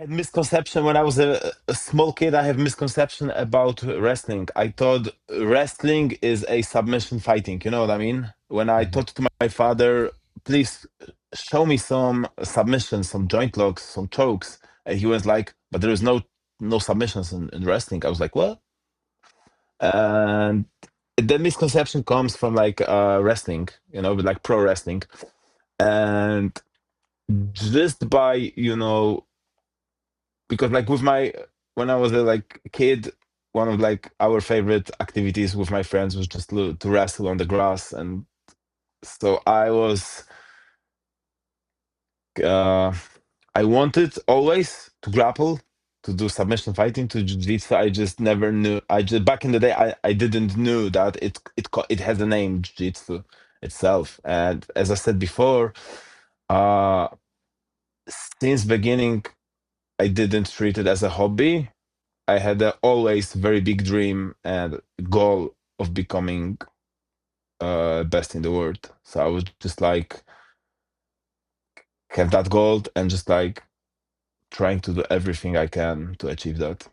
had misconception when I was a small kid. I have misconception about wrestling. I thought wrestling is a submission fighting. You know what I mean? When I Mhm. talked to my father, please show me some submissions, some joint locks, some chokes, and he was like, "But there is no submissions in wrestling." I was like, "What?" And the misconception comes from like wrestling, with like pro wrestling, and just by because like with my when I was a like kid, one of like our favorite activities with my friends was just to wrestle on the grass, and so uh I wanted always to grapple, to do submission fighting, to jiu-jitsu. I just never knew. I just back in the day, I didn't knew that it has a name, jiu-jitsu itself. And as I said before, uh since beginning, I didn't treat it as a hobby. I had a always very big dream and goal of becoming best in the world. So I was just like have that goal and just like trying to do everything I can to achieve that.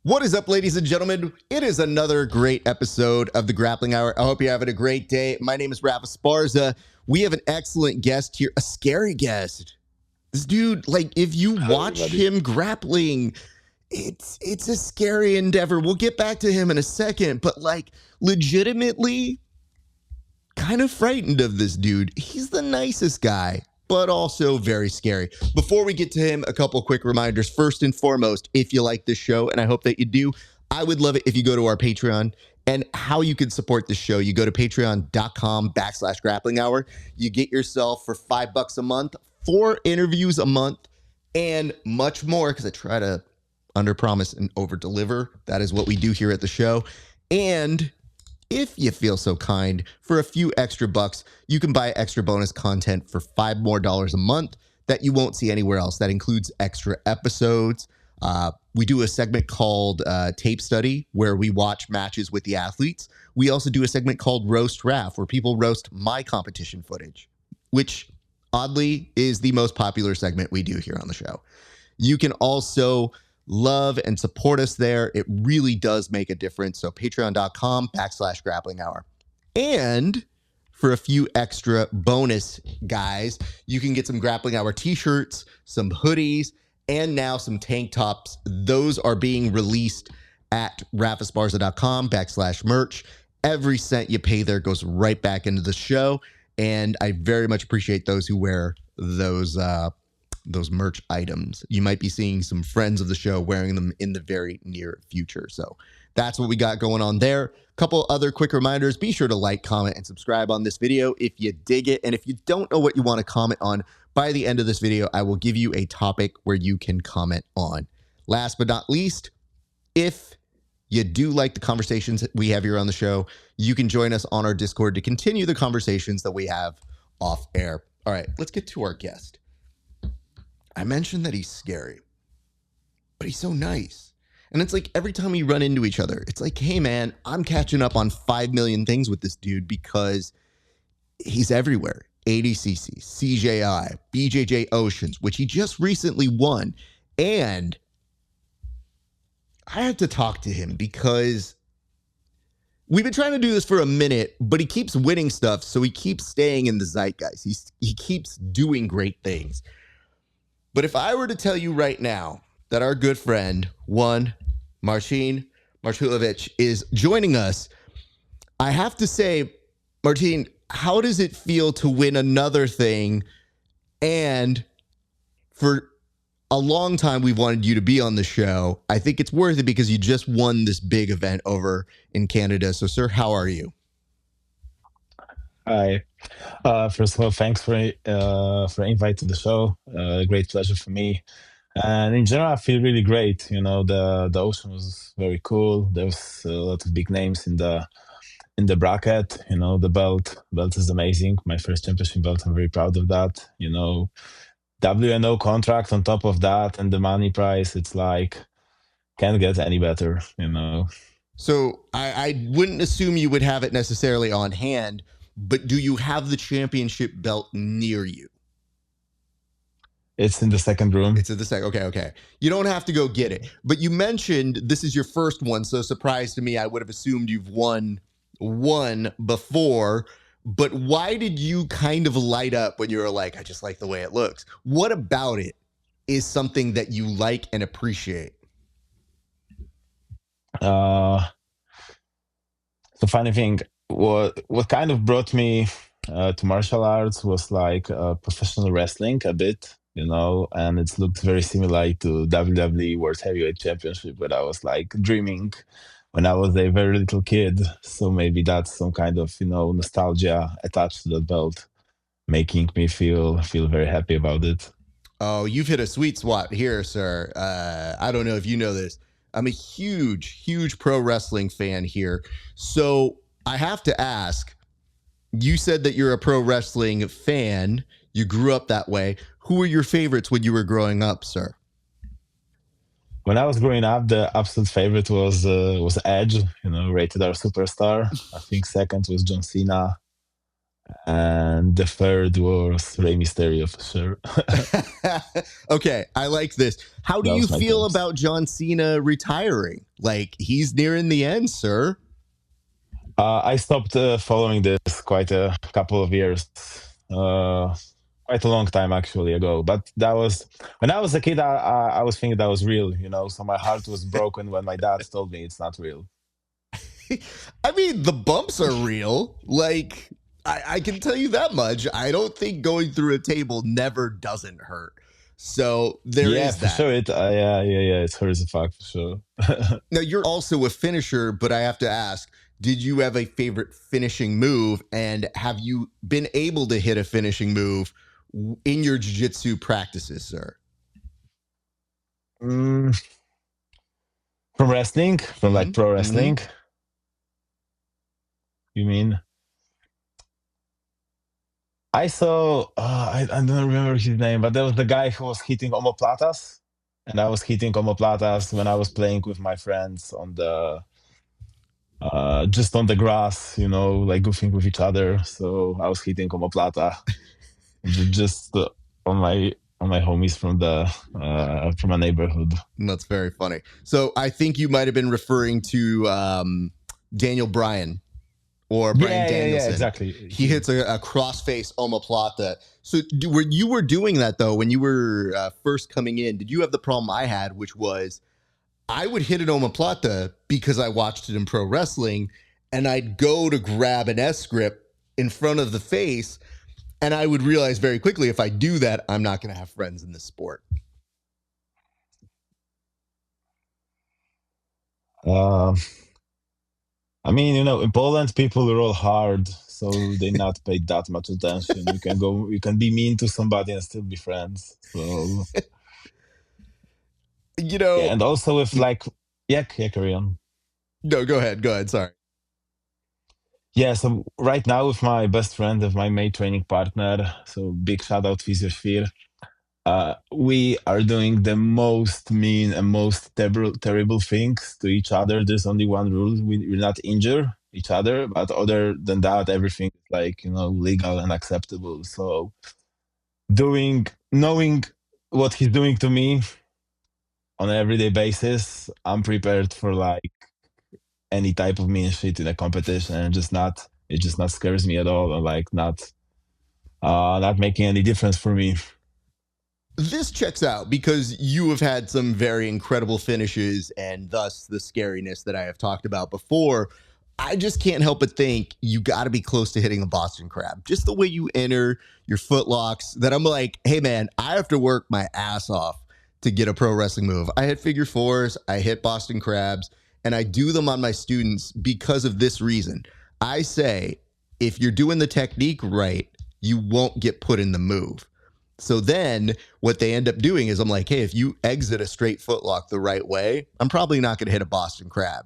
What is up, ladies and gentlemen? It is another great episode of the Grappling Hour. I hope you're having a great day. My name is Rafa Sparza. We have an excellent guest here, a scary guest. This dude, like, if you Hello, watch everybody. him grappling, it's a scary endeavor. We'll get back to him in a second, but like, legitimately, kind of frightened of this dude. He's the nicest guy, but also very scary. Before we get to him, a couple quick reminders. First and foremost, if you like this show, and I hope that you do, I would love it if you go to our Patreon. And how you can support the show, you go to patreon.com/grappling hour. You get yourself for $5 a month, 4 interviews a month, and much more, because I try to underpromise and overdeliver. That is what we do here at the show. And if you feel so kind, for a few extra bucks, you can buy extra bonus content for $5 more a month that you won't see anywhere else. That includes extra episodes. We do a segment called Tape Study, where we watch matches with the athletes. We also do a segment called Roast Raf, where people roast my competition footage, which oddly is the most popular segment we do here on the show. You can also love and support us there. It really does make a difference. So patreon.com/grappling hour. And for a few extra bonus guys, you can get some Grappling Hour t-shirts, some hoodies, and now some tank tops. Those are being released at rafasparza.com/merch. Every cent you pay there goes right back into the show. And I very much appreciate those who wear those merch items. You might be seeing some friends of the show wearing them in the very near future. So that's what we got going on there. A couple other quick reminders. Be sure to like, comment, and subscribe on this video if you dig it. And if you don't know what you want to comment on, by the end of this video, I will give you a topic where you can comment on. Last but not least, if you do like the conversations we have here on the show, you can join us on our Discord to continue the conversations that we have off air. All right, let's get to our guest. I mentioned that he's scary, but he's so nice. And it's like every time we run into each other, it's like, hey, man, I'm catching up on 5 million things with this dude because he's everywhere. ADCC, CJI, BJJ Oceans, which he just recently won. And I had to talk to him because we've been trying to do this for a minute, but he keeps winning stuff, so he keeps staying in the zeitgeist. He keeps doing great things. But if I were to tell you right now that our good friend, Marcin Marciulewicz, is joining us, I have to say, Marcin, how does it feel to win another thing? And for a long time, we've wanted you to be on the show. I think it's worth it because you just won this big event over in Canada. So, sir, how are you? Hi. First of all, thanks for invite to the show. Great pleasure for me. And in general, I feel really great. The ocean was very cool. There was a lot of big names in the bracket. The belt is amazing. My first championship belt. I'm very proud of that. WNO contract on top of that, and the money price. It's like can't get any better. So I wouldn't assume you would have it necessarily on hand, but do you have the championship belt near you? It's in the second room. It's at the second. Okay. You don't have to go get it. But you mentioned this is your first one, so surprise to me, I would have assumed you've won one before. But why did you kind of light up when you were like, I just like the way it looks? What about it is something that you like and appreciate? The funny thing, what kind of brought me to martial arts was like professional wrestling a bit, and it looked very similar to WWE World Heavyweight Championship, but I was like dreaming when I was a very little kid. So maybe that's some kind of nostalgia attached to that belt, making me feel very happy about it. Oh, you've hit a sweet spot here, sir. I don't know if you know this. I'm a huge pro wrestling fan here. So I have to ask, you said that you're a pro wrestling fan. You grew up that way. Who were your favorites when you were growing up, sir? When I was growing up, the absolute favorite was Edge, rated R superstar. I think second was John Cena, and the third was Rey Mysterio for sure. Okay, I like this. How do That you was my feel tops. about John Cena retiring? Like, he's nearing the end, sir. I stopped following this quite a couple of years, uh, quite a long time actually ago. But that was when I was a kid. I was thinking that was real, So my heart was broken when my dad told me it's not real. I mean, the bumps are real. Like, I can tell you that much. I don't think going through a table never doesn't hurt. So there Yeah, is for that. sure. Yeah. It hurts a fuck for sure. Now, you're also a finisher, but I have to ask, did you have a favorite finishing move? And have you been able to hit a finishing move in your jiu-jitsu practices, sir? Mm, from wrestling, from like pro Mm-hmm. wrestling, you mean? I saw, I don't remember his name, but there was the guy who was hitting omoplatas, and I was hitting omoplatas when I was playing with my friends just on the grass, like goofing with each other. So I was hitting omoplata just on my homies from a neighborhood. That's very funny. So I think you might have been referring to Daniel Bryan or Brian Yeah, Danielson. exactly. He hits a crossface omoplata. So when you were doing that though, when you were first coming in, did you have the problem I had, which was I would hit an omoplata because I watched it in pro wrestling, and I'd go to grab an S grip in front of the face, and I would realize very quickly if I do that, I'm not going to have friends in this sport. Um, I mean, in Poland, people roll hard, so they not pay that much attention. You can be mean to somebody and still be friends. So You yeah, know, and also with like, yeah, carry on. no, go ahead. Go ahead. Sorry. Yeah, so right now with my best friend, with my main training partner, so big shout out Physiosphere. We are doing the most mean and most terrible things to each other. There's only one rule: we not injure each other. But other than that, everything is like legal and acceptable. So knowing what he's doing to me on an everyday basis, I'm prepared for like any type of mean shit in a competition, and it just not scares me at all, and like not making any difference for me. This checks out because you have had some very incredible finishes and thus the scariness that I have talked about before. I just can't help but think you got to be close to hitting a Boston Crab. Just the way you enter your foot locks, that I'm like, hey man, I have to work my ass off to get a pro wrestling move. I hit figure fours, I hit Boston Crabs, and I do them on my students because of this reason. I say, if you're doing the technique right, you won't get put in the move. So then what they end up doing is I'm like, hey, if you exit a straight footlock the right way, I'm probably not going to hit a Boston Crab.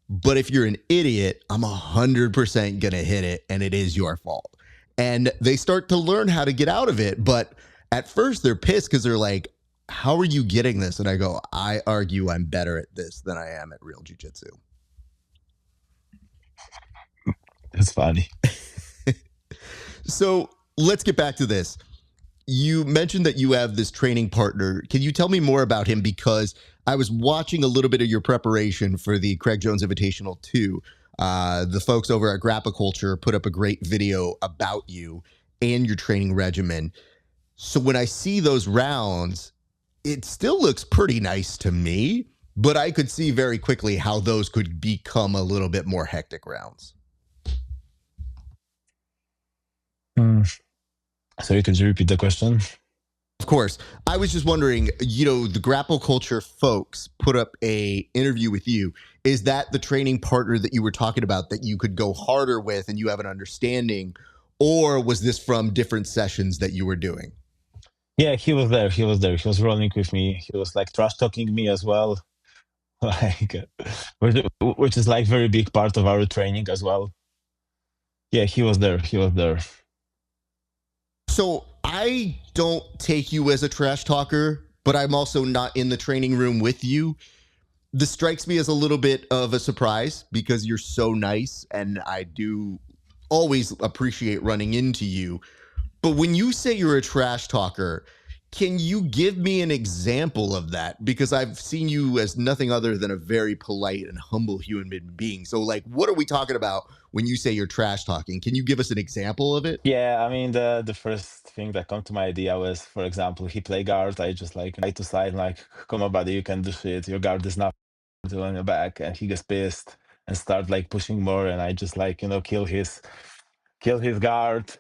But if you're an idiot, I'm 100% going to hit it, and it is your fault. And they start to learn how to get out of it. But at first, they're pissed because they're like, how are you getting this? And I go, I argue I'm better at this than I am at real jiu-jitsu. It's funny. So let's get back to this. You mentioned that you have this training partner. Can you tell me more about him? Because I was watching a little bit of your preparation for the Craig Jones Invitational 2. The folks over at Grapple Culture put up a great video about you and your training regimen. So when I see those rounds, it still looks pretty nice to me, but I could see very quickly how those could become a little bit more hectic rounds. Sorry, could you repeat the question? Of course. I was just wondering, the Grapple Culture folks put up a interview with you. Is that the training partner that you were talking about that you could go harder with and you have an understanding? Or was this from different sessions that you were doing? Yeah, he was there. He was rolling with me. He was like trash talking me as well. Like, which is like very big part of our training as well. Yeah, he was there. So I don't take you as a trash talker, but I'm also not in the training room with you. This strikes me as a little bit of a surprise because you're so nice, and I do always appreciate running into you. But when you say you're a trash talker, can you give me an example of that? Because I've seen you as nothing other than a very polite and humble human being. So, like, what are we talking about when you say you're trash talking? Can you give us an example of it? Yeah, I mean the first thing that come to my idea was, for example, he play guard. I just like side to side, like, come on, buddy, you can do shit. Your guard is not on your back, and he gets pissed and start like pushing more, and I just like kill his guard.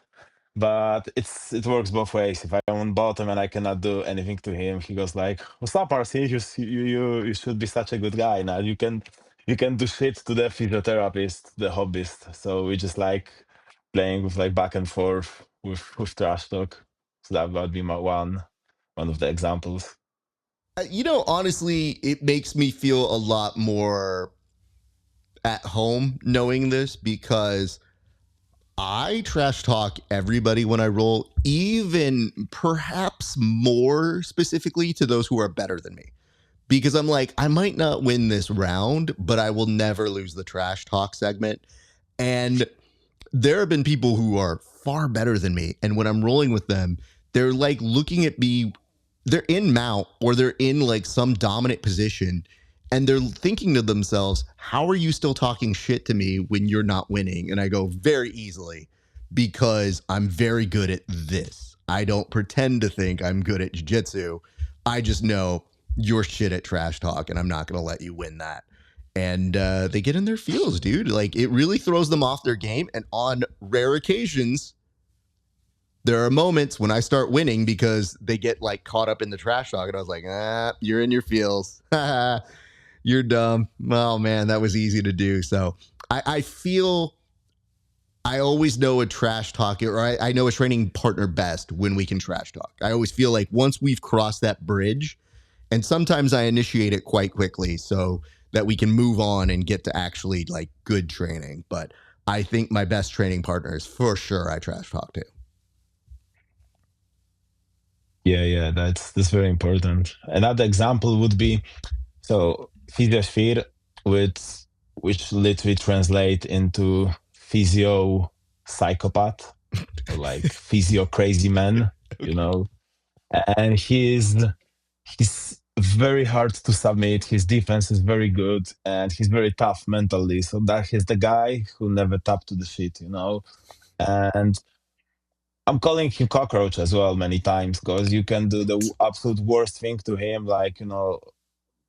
But it works both ways. If I'm on bottom and I cannot do anything to him, he goes like, "What's up, RC? You should be such a good guy. Now you can do shit to the physiotherapist, the hobbyist." So we just like playing with like back and forth with trash talk. So that would be my one of the examples. Honestly, it makes me feel a lot more at home knowing this because I trash talk everybody when I roll, even perhaps more specifically to those who are better than me. Because I'm like, I might not win this round, but I will never lose the trash talk segment. And there have been people who are far better than me. And when I'm rolling with them, they're like looking at me, they're in mount or they're in like some dominant position. And they're thinking to themselves, how are you still talking shit to me when you're not winning? And I go, very easily, because I'm very good at this. I don't pretend to think I'm good at jiu-jitsu. I just know you're shit at trash talk, and I'm not going to let you win that. And they get in their feels, dude. Like, it really throws them off their game. And on rare occasions, there are moments when I start winning because they get like caught up in the trash talk. And I was like, you're in your feels. You're dumb. Oh, man, that was easy to do. So I feel I always know a trash talk, or I know a training partner best when we can trash talk. I always feel like once we've crossed that bridge, and sometimes I initiate it quite quickly so that we can move on and get to actually like good training. But I think my best training partner is for sure I trash talk to. Yeah, that's very important. Another example would be so physiosphere, which literally translate into physio psychopath, or like physio crazy man, you know. And he's very hard to submit. His defense is very good, and he's very tough mentally. So that he's the guy who never tapped to the shit, you know. And I'm calling him cockroach as well many times because you can do the absolute worst thing to him, like, you know,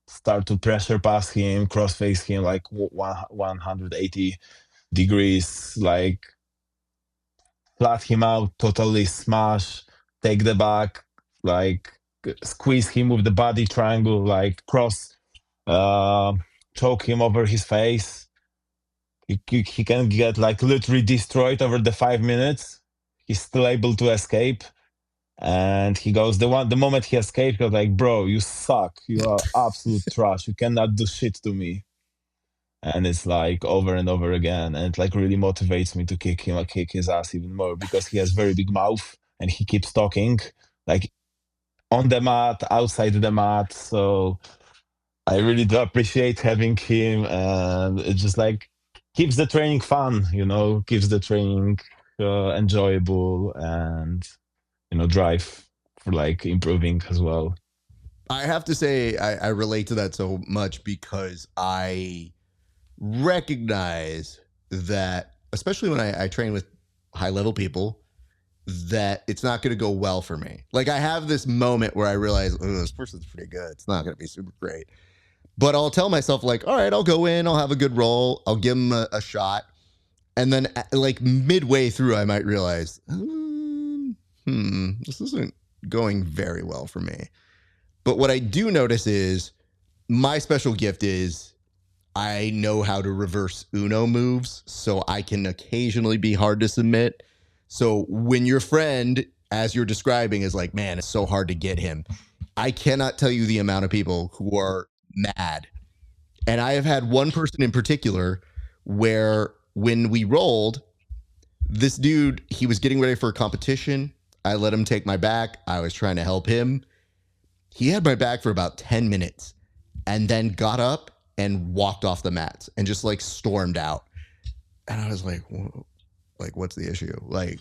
start to pressure pass him, cross face him like 180 degrees, like flat him out, totally smash, take the back, like squeeze him with the body triangle, like cross, uh, choke him over his face. He can get like literally destroyed over the 5 minutes. He's still able to escape. And he goes, the moment he escaped, he was like, bro, you suck. You are absolute trash. You cannot do shit to me. And it's like over and over again. And it like really motivates me to kick his ass even more because he has very big mouth and he keeps talking like on the mat, outside the mat. So I really do appreciate having him, and it just like keeps the training fun, keeps the training enjoyable, and drive for like improving as well. I have to say, I relate to that so much because I recognize that, especially when I train with high level people, that it's not going to go well for me. Like I have this moment where I realize, oh, this person's pretty good. It's not going to be super great. But I'll tell myself like, all right, I'll go in, I'll have a good roll, I'll give them a shot. And then like midway through, I might realize, this isn't going very well for me. But what I do notice is my special gift is I know how to reverse Uno moves, so I can occasionally be hard to submit. So when your friend, as you're describing, is like, man, it's so hard to get him, I cannot tell you the amount of people who are mad. And I have had one person in particular where when we rolled, this dude, he was getting ready for a competition. I let him take my back. I was trying to help him. He had my back for about 10 minutes and then got up and walked off the mats and just like stormed out. And I was like, what's the issue? Like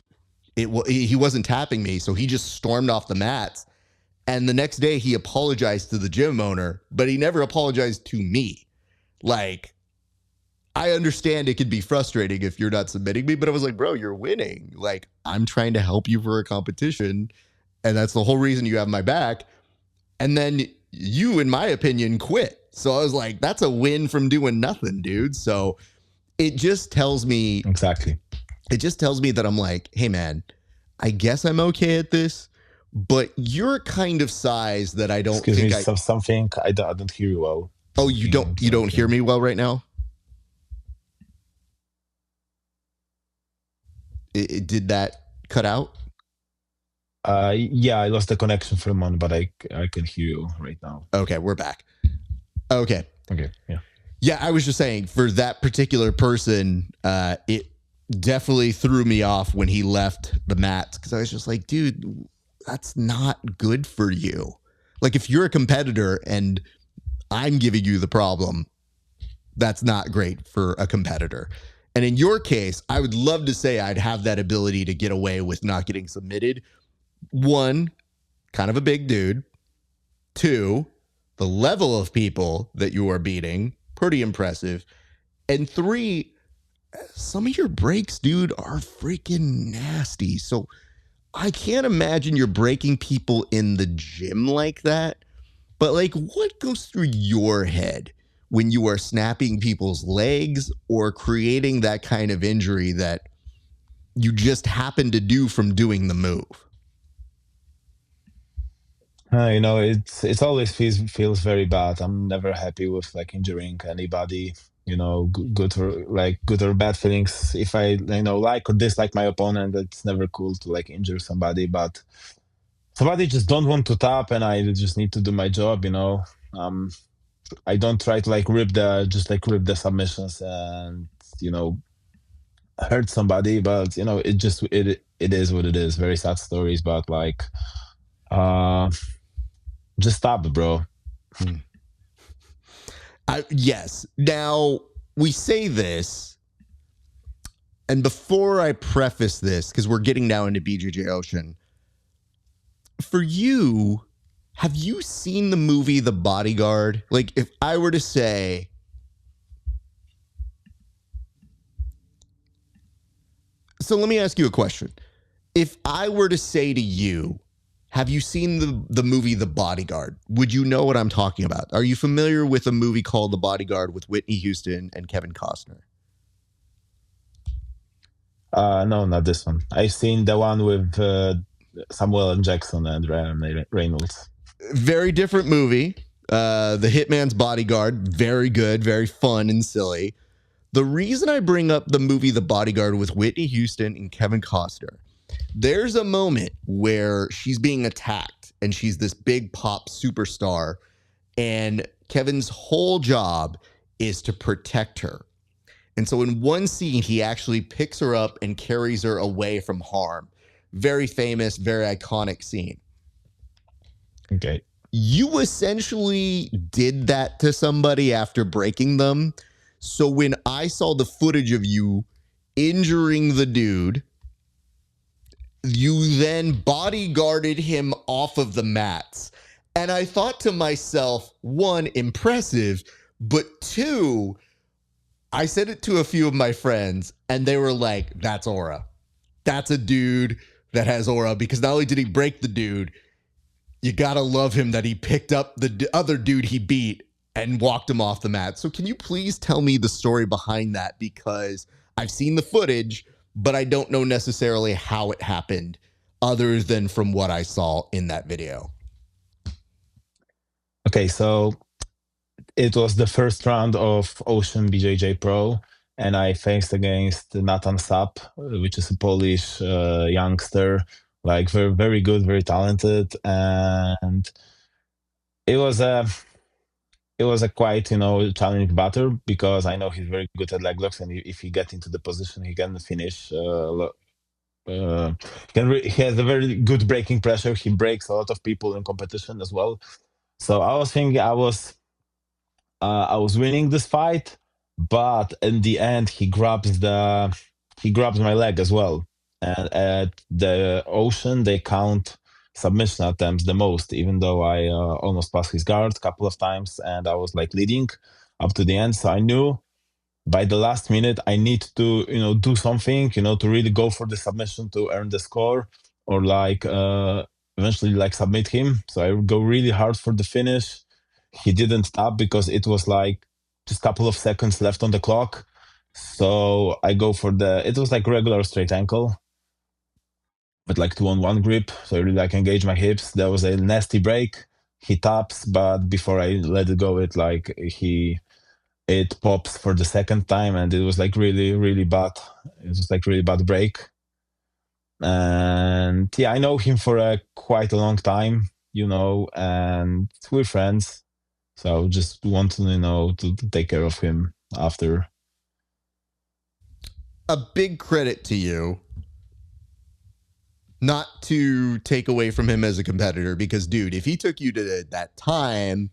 he wasn't tapping me. So he just stormed off the mats. And the next day he apologized to the gym owner, but he never apologized to me. Like, I understand it could be frustrating if you're not submitting me, but I was like, bro, you're winning. Like, I'm trying to help you for a competition. And that's the whole reason you have my back. And then you, in my opinion, quit. So I was like, that's a win from doing nothing, dude. So it just tells me. Exactly. It just tells me that I'm like, hey, man, I guess I'm okay at this. But you're a kind of size that I don't Excuse think me, something I don't hear you well. Oh, you don't hear me well right now? Did that cut out? Yeah, I lost the connection for a moment, but I can hear you right now. Okay, we're back. Okay, yeah. Yeah, I was just saying for that particular person, it definitely threw me off when he left the mats because I was just like, dude, that's not good for you. Like if you're a competitor and I'm giving you the problem, that's not great for a competitor. And in your case, I would love to say I'd have that ability to get away with not getting submitted. One, kind of a big dude. Two, the level of people that you are beating, pretty impressive. And three, some of your breaks, dude, are freaking nasty. So I can't imagine you're breaking people in the gym like that. But like, what goes through your head when you are snapping people's legs or creating that kind of injury that you just happen to do from doing the move? It's always feels very bad. I'm never happy with like injuring anybody. Good or bad feelings. If I like or dislike my opponent, it's never cool to like injure somebody. But somebody just don't want to tap, and I just need to do my job. I don't try to like rip the submissions and hurt somebody, but it is what it is. Very sad stories, but like just stop it, bro. Yes. Now we say this, and before I preface this, because we're getting now into BJJ Ocean, for you, have you seen the movie The Bodyguard? Like, if I were to say, so let me ask you a question. If I were to say to you, have you seen the movie The Bodyguard? Would you know what I'm talking about? Are you familiar with a movie called The Bodyguard with Whitney Houston and Kevin Costner? No, not this one. I've seen the one with Samuel L. Jackson and Ryan Reynolds. Very different movie. The Hitman's Bodyguard, very good, very fun and silly. The reason I bring up the movie The Bodyguard with Whitney Houston and Kevin Costner, there's a moment where she's being attacked and she's this big pop superstar, and Kevin's whole job is to protect her. And so in one scene, he actually picks her up and carries her away from harm. Very famous, very iconic scene. Okay. You essentially did that to somebody after breaking them. So when I saw the footage of you injuring the dude, you then bodyguarded him off of the mats. And I thought to myself, one, impressive, but two, I said it to a few of my friends and they were like, that's aura. That's a dude that has aura, because not only did he break the dude, you got to love him that he picked up the other dude he beat and walked him off the mat. So can you please tell me the story behind that? Because I've seen the footage, but I don't know necessarily how it happened other than from what I saw in that video. Okay, so it was the first round of Ocean BJJ Pro, and I faced against Nathan Sap, which is a Polish youngster, like very, very good, very talented, and it was a quite challenging battle, because I know he's very good at leg locks, and if he get into the position, he can finish. He has a very good breaking pressure. He breaks a lot of people in competition as well. So I was thinking I was winning this fight, but in the end he grabs my leg as well. And at the Ocean they count submission attempts the most, even though I almost passed his guard a couple of times and I was like leading up to the end. So I knew by the last minute I need to do something, to really go for the submission to earn the score, or like eventually like submit him. So I go really hard for the finish. He didn't stop because it was like just a couple of seconds left on the clock. So I go for it was like regular straight ankle, but like 2-on-1 grip. So I really like engage my hips. There was a nasty break. He taps, but before I let it go, it pops for the second time, and it was like really, really bad. It was like really bad break. And yeah, I know him for quite a long time, and we're friends. So just want to take care of him after. A big credit to you, not to take away from him as a competitor, because dude, if he took you to that time,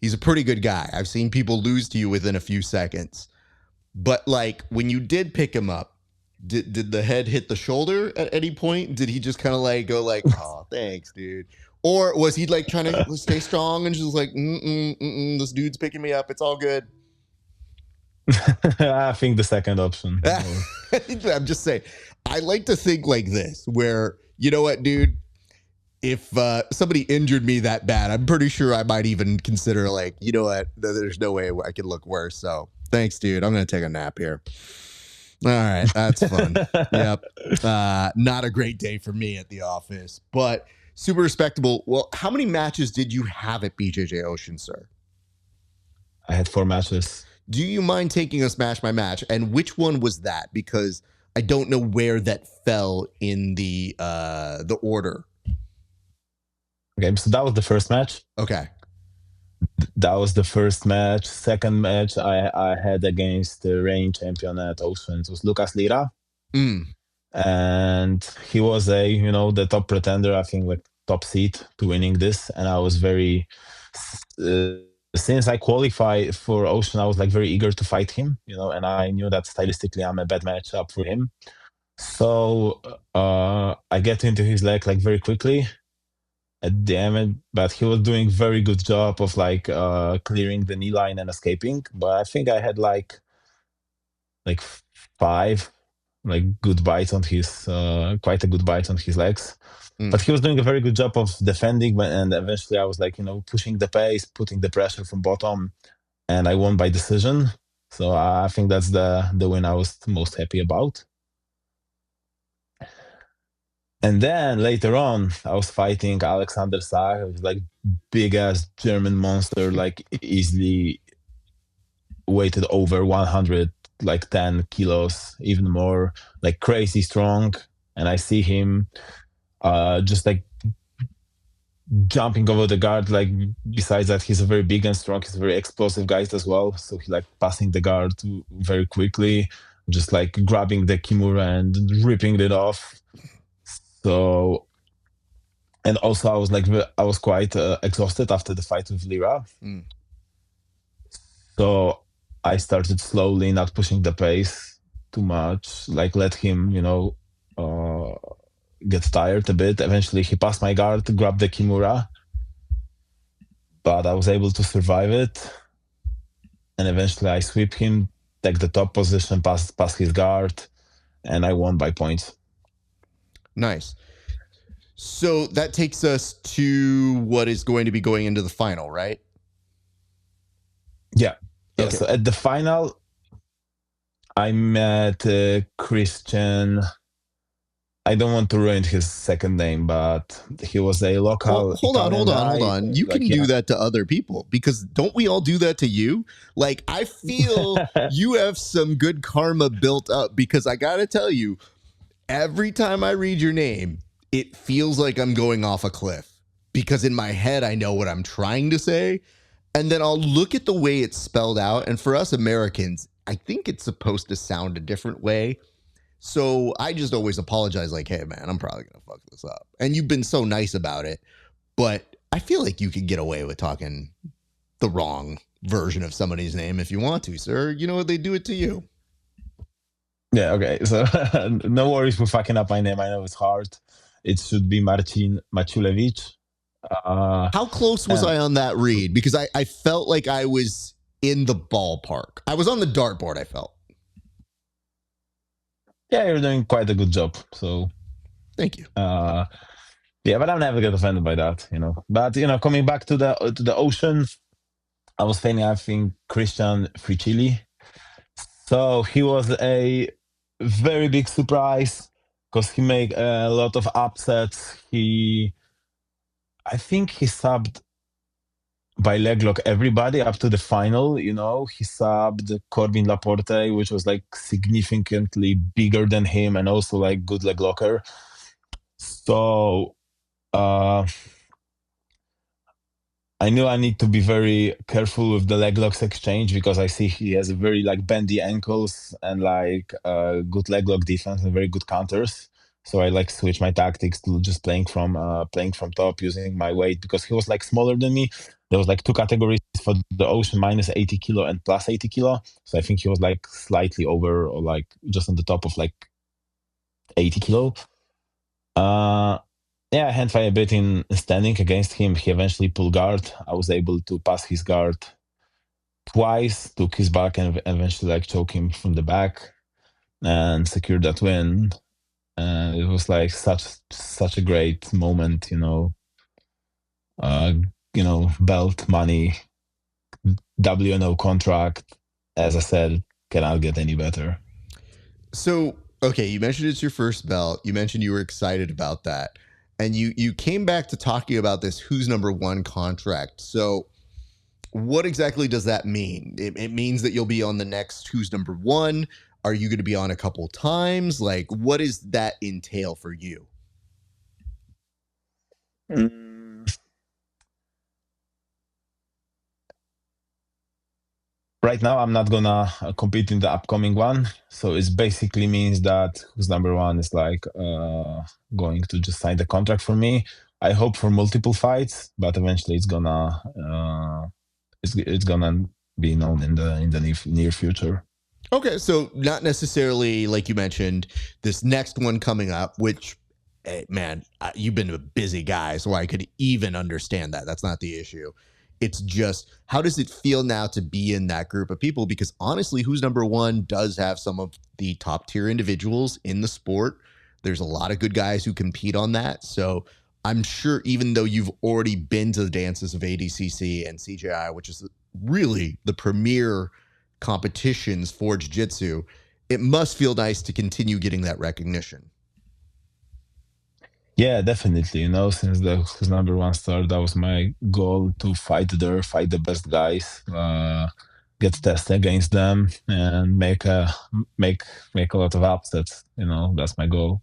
he's a pretty good guy. I've seen people lose to you within a few seconds. But like when you did pick him up, did the head hit the shoulder at any point? Did he just kind of like go like, oh, thanks, dude? Or was he like trying to stay strong and just like, this dude's picking me up. It's all good. I think the second option. I'm just saying, I like to think like this, where, you know what, dude? If somebody injured me that bad, I'm pretty sure I might even consider like, you know what? There's no way I could look worse. So thanks, dude. I'm going to take a nap here. All right. That's fun. Yep. Not a great day for me at the office, but super respectable. Well, how many matches did you have at BJJ Ocean, sir? I had 4 matches. Do you mind taking us match by match? And which one was that? Because I don't know where that fell in the order. Okay, so that was the first match. Okay. That was the first match. Second match I had against the reigning champion at Ocean. It was Lucas Lira. And he was the top pretender, I think, like top seed to winning this. And I was very, since I qualified for Ocean, I was like very eager to fight him, and I knew that stylistically I'm a bad matchup for him. So I get into his leg like very quickly at the end, but he was doing very good job of like clearing the knee line and escaping. But I think I had like 5 like good bites on his quite a good bite on his legs. But he was doing a very good job of defending, and eventually I was like pushing the pace, putting the pressure from bottom, and I won by decision. So I think that's the win I was most happy about. And then later on, I was fighting Alexander Sach, who's like big ass German monster, like easily weighted over 100 like 10 kilos, even more, like crazy strong. And I see him just like jumping over the guard. Like besides that, he's a very big and strong. He's a very explosive guy as well. So he like passing the guard very quickly, just like grabbing the kimura and ripping it off. So, and also I was quite exhausted after the fight with Lira. Mm. So I started slowly, not pushing the pace too much, like let him, uh, get tired a bit. Eventually, he passed my guard, grabbed the kimura, but I was able to survive it. And eventually, I sweep him, take the top position, pass his guard, and I won by points. Nice. So that takes us to what is going to be going into the final, right? Yeah. Yeah. Okay. So at the final, I met Christian. I don't want to ruin his second name, but he was a local Well, hold Italian guy. on. You Like, can do that to other people because don't we all do that to you? Like, I feel you have some good karma built up because I got to tell you, every time I read your name, it feels like I'm going off a cliff because in my head, I know what I'm trying to say. And then I'll look at the way it's spelled out. And for us Americans, I think it's supposed to sound a different way. So I just always apologize like, hey, man, I'm probably going to fuck this up. And you've been so nice about it. But I feel like you could get away with talking the wrong version of somebody's name if you want to, sir. You know what? They do it to you. Yeah, okay. So no worries for fucking up my name. I know it's hard. It should be Marcin Marciulewicz. How close was I on that read? Because I felt like I was in the ballpark. I was on the dartboard, I felt. Yeah, you're doing quite a good job. So thank you. Yeah, but I'll never get offended by that, But coming back to the ocean, I was saying I think Christian Fricilli. So he was a very big surprise because he made a lot of upsets. I think he subbed by leg lock everybody up to the final. He subbed Corbin Laporte, which was like significantly bigger than him and also like good leg locker. So I knew I need to be very careful with the leg locks exchange because I see he has very like bendy ankles and like good leg lock defense and very good counters. So I like switch my tactics to just playing from top using my weight because he was like smaller than me. There was like two categories for the ocean, minus 80 kilo and plus 80 kilo. So I think he was like slightly over or like just on the top of like 80 kilo. Yeah, I hand fire a bit in standing against him. He eventually pulled guard. I was able to pass his guard twice, took his back, and eventually like choke him from the back and secure that win. And it was like such a great moment, belt, money, WNO contract. As I said, cannot get any better. So, okay, you mentioned it's your first belt. You mentioned you were excited about that. And you came back to talking about this who's number one contract. So what exactly does that mean? It means that you'll be on the next who's number one. Are you going to be on a couple times? Like, what does that entail for you? Right now, I'm not gonna compete in the upcoming one, so it basically means that who's number one is like going to just sign the contract for me. I hope for multiple fights, but eventually it's gonna be known in the near future. Okay, so not necessarily like you mentioned this next one coming up, which, hey, man, you've been a busy guy, so I could even understand that. That's not the issue. It's just, how does it feel now to be in that group of people? Because honestly, who's number one does have some of the top tier individuals in the sport. There's a lot of good guys who compete on that. So I'm sure even though you've already been to the dances of ADCC and CJI, which is really the premier competitions for jiu-jitsu, it must feel nice to continue getting that recognition. Yeah, definitely. Since the who's number one start, that was my goal to fight the best guys. get tested against them and make make a lot of upsets. That's my goal.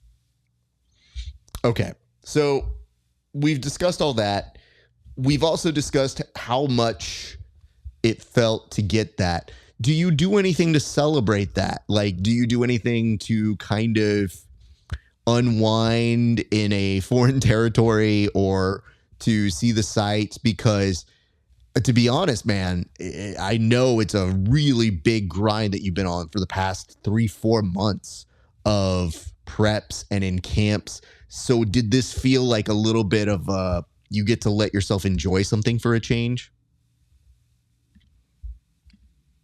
Okay. So we've discussed all that. We've also discussed how much it felt to get that. Do you do anything to celebrate that? Like, do you do anything to kind of unwind in a foreign territory or to see the sights? Because to be honest, man, I know it's a really big grind that you've been on for the past 3-4 months of preps and in camps. So did this feel like a little bit of you get to let yourself enjoy something for a change?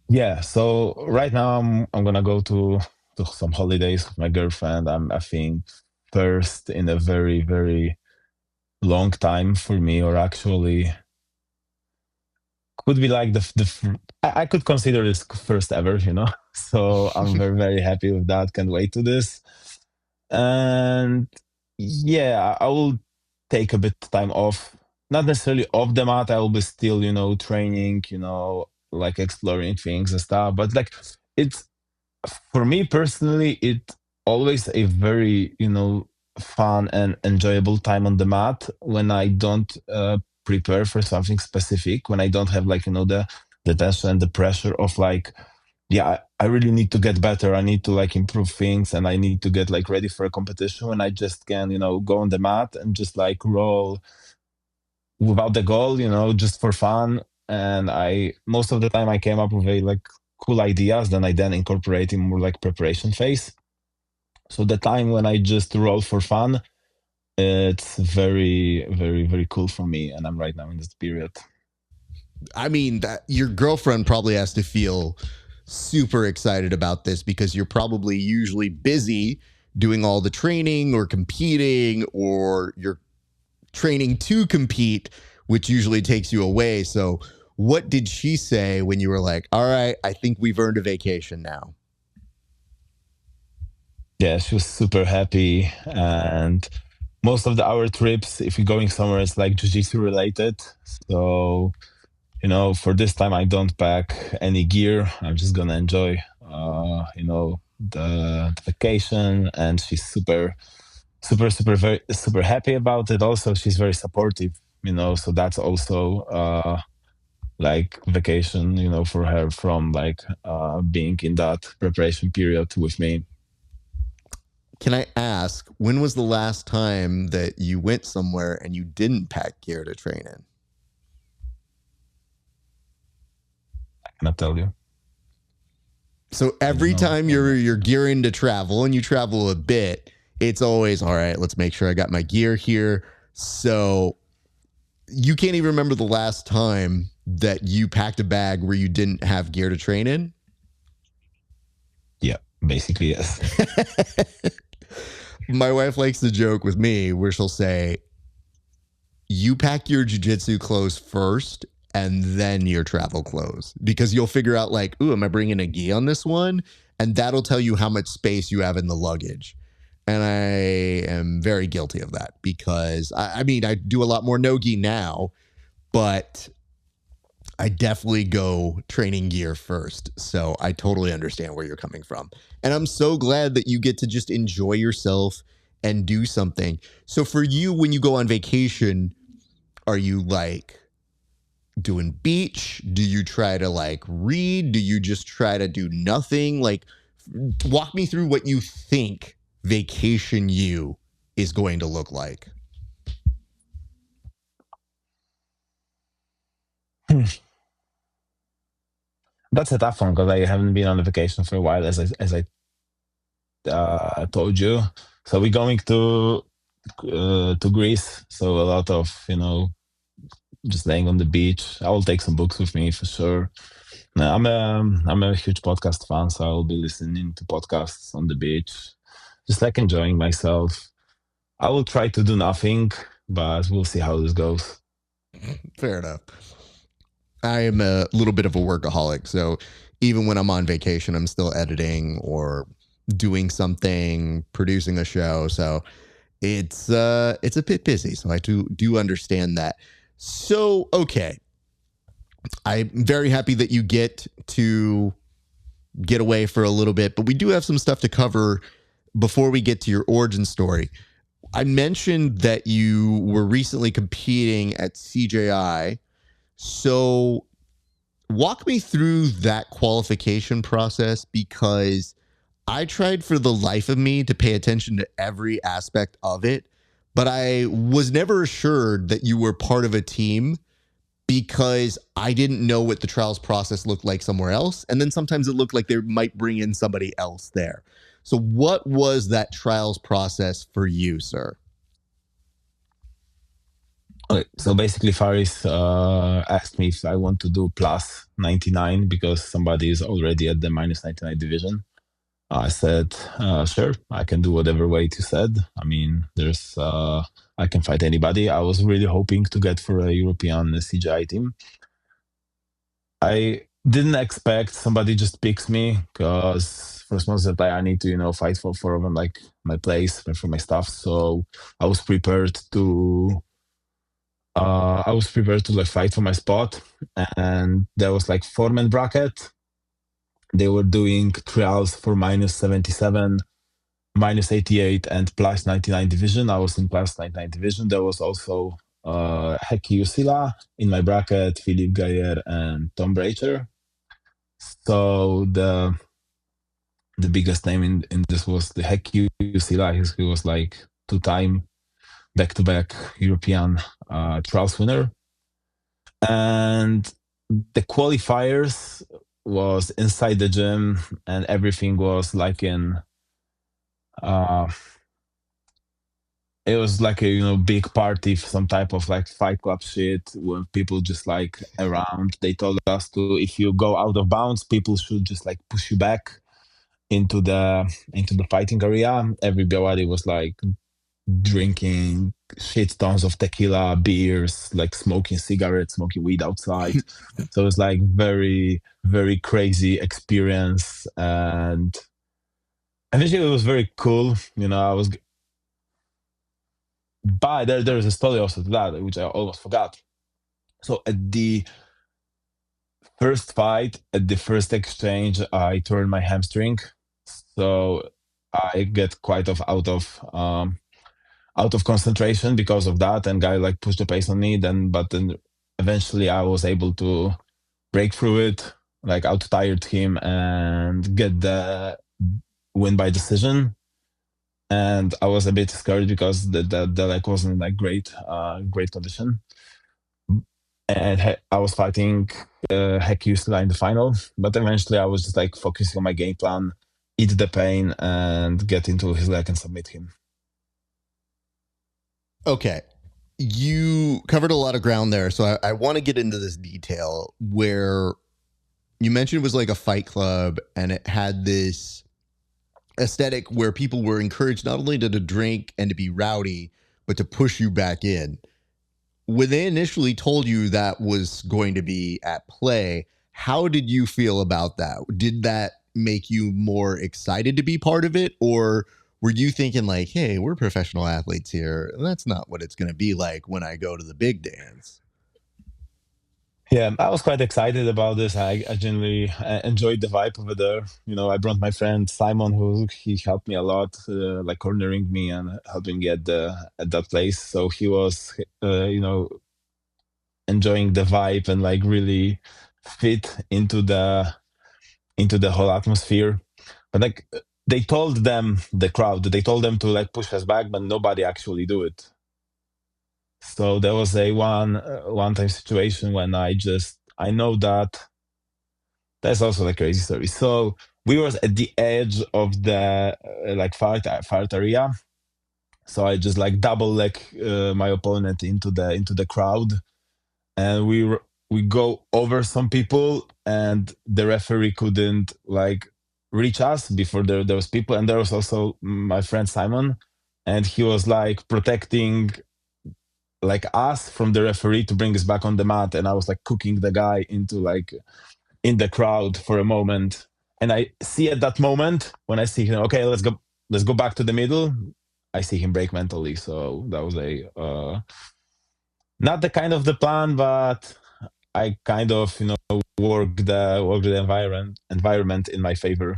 Yeah. So right now I'm gonna go to some holidays with my girlfriend. I think first in a very very long time for me, or actually could be like I could consider this first ever. So I'm very very happy with that. Can't wait to this. And yeah, I will take a bit time off, not necessarily off the mat. I will be still training, like exploring things and stuff. But like it's for me personally, it always a very fun and enjoyable time on the mat when I don't prepare for something specific, when I don't have like the tension and the pressure of like, yeah, I really need to get better, I need to like improve things, and I need to get like ready for a competition, when I just can go on the mat and just like roll without the goal, just for fun. And I most of the time I came up with a like cool ideas, then I incorporate in more like preparation phase. So the time when I just roll for fun, it's very very very cool for me, and I'm right now in this period. I mean, that your girlfriend probably has to feel super excited about this because you're probably usually busy doing all the training or competing, or you're training to compete, which usually takes you away. So, what did she say when you were like, all right, I think we've earned a vacation now? Yeah, she was super happy. And most of our trips, if you're going somewhere, it's like jiu-jitsu related. So for this time I don't pack any gear. I'm just gonna enjoy the vacation. And she's super super super very super happy about it. Also, she's very supportive, so that's also like vacation, for her, from like being in that preparation period with me. Can I ask, when was the last time that you went somewhere and you didn't pack gear to train in? I cannot tell you. So every time you're gearing to travel, and you travel a bit, it's always, all right, let's make sure I got my gear here. So you can't even remember the last time that you packed a bag where you didn't have gear to train in? Yeah, basically, yes. My wife likes to joke with me where she'll say, you pack your jiu-jitsu clothes first and then your travel clothes, because you'll figure out like, ooh, am I bringing a gi on this one? And that'll tell you how much space you have in the luggage. And I am very guilty of that because I mean, I do a lot more no gi now, but I definitely go training gear first. So I totally understand where you're coming from. And I'm so glad that you get to just enjoy yourself and do something. So for you, when you go on vacation, are you like doing beach? Do you try to like read? Do you just try to do nothing? Like, walk me through what you think vacation you is going to look like. That's a tough one because I haven't been on a vacation for a while, as I told you. So we're going to Greece. So a lot of just laying on the beach. I will take some books with me for sure. No, I'm a huge podcast fan, so I will be listening to podcasts on the beach, just like enjoying myself. I will try to do nothing, but we'll see how this goes. Fair enough. I am a little bit of a workaholic, so even when I'm on vacation, I'm still editing or doing something, producing a show. So it's a bit busy. So I do understand that. So okay, I'm very happy that you get to get away for a little bit, but we do have some stuff to cover before we get to your origin story. I mentioned that you were recently competing at CJI. So walk me through that qualification process, because I tried for the life of me to pay attention to every aspect of it, but I was never assured that you were part of a team because I didn't know what the trials process looked like somewhere else. And then sometimes it looked like they might bring in somebody else there. So, what was that trials process for you, sir? Okay, so basically, Faris asked me if I want to do plus 99 because somebody is already at the minus 99 division. I said, sure, I can do whatever weight you said. I mean, I can fight anybody. I was really hoping to get for a European CGI team. I didn't expect somebody just picks me because first most of the time I need to, fight for like my place for my stuff. So I was prepared to like fight for my spot, and there was like 4-man bracket. They were doing trials for minus 77, minus 88, and plus 99 division. I was in plus 99 division. There was also Heki Usila in my bracket, Philippe Gayer, and Tom Bracher. So the biggest name in this was the Heki Usila. He was like 2-time back-to-back European trials winner. And the qualifiers was inside the gym, and everything was like in it was like a big party, some type of like fight club shit when people just like around. They told us to, if you go out of bounds, people should just like push you back into the fighting area. Everybody was like drinking shit tons of tequila, beers, like smoking cigarettes, smoking weed outside. So it was like very, very crazy experience. And eventually it was very cool. But there's a story also to that, which I almost forgot. So at the first fight, at the first exchange, I turned my hamstring. So I get quite out of concentration because of that, and guy like pushed the pace on me. But then eventually I was able to break through it, like out tired him and get the win by decision. And I was a bit scared because the like wasn't in like great condition. And I was fighting Heki Usila in the final, but eventually I was just like focusing on my game plan, eat the pain, and get into his leg and submit him. Okay. You covered a lot of ground there. So I want to get into this detail where you mentioned it was like a fight club and it had this aesthetic where people were encouraged not only to drink and to be rowdy, but to push you back in. When they initially told you that was going to be at play, how did you feel about that? Did that make you more excited to be part of it? Or were you thinking like, hey, we're professional athletes here. That's not what it's going to be like when I go to the big dance? Yeah, I was quite excited about this. I genuinely enjoyed the vibe over there. I brought my friend Simon, who he helped me a lot, like cornering me and helping get at that place. So he was, enjoying the vibe and like really fit into the whole atmosphere. But like they told them, the crowd, they told them to like push us back, but nobody actually do it. So there was a one time situation when I know that that's also like crazy story. So we was at the edge of the like fight area. So I just like double leg my opponent into the crowd, and we go over some people, and the referee couldn't like reach us before there was people, and there was also my friend Simon, and he was like protecting like us from the referee to bring us back on the mat, and I was like cooking the guy into like in the crowd for a moment. And I see at that moment when I see him, okay, let's go back to the middle, I see him break mentally. So that was a not the kind of the plan, but I kind of work the environment in my favor.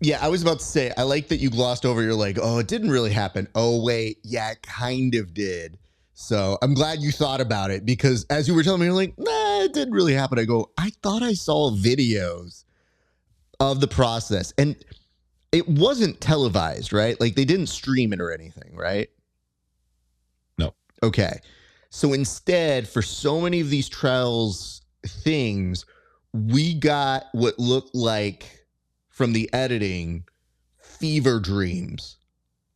Yeah, I was about to say, I like that you glossed over. You're like, oh, it didn't really happen. Oh, wait. Yeah, it kind of did. So I'm glad you thought about it, because as you were telling me, you're like, nah, it didn't really happen. I go, I thought I saw videos of the process, and it wasn't televised, right? Like they didn't stream it or anything, right? No. Okay. So instead, for so many of these trials things, we got what looked like, from the editing, fever dreams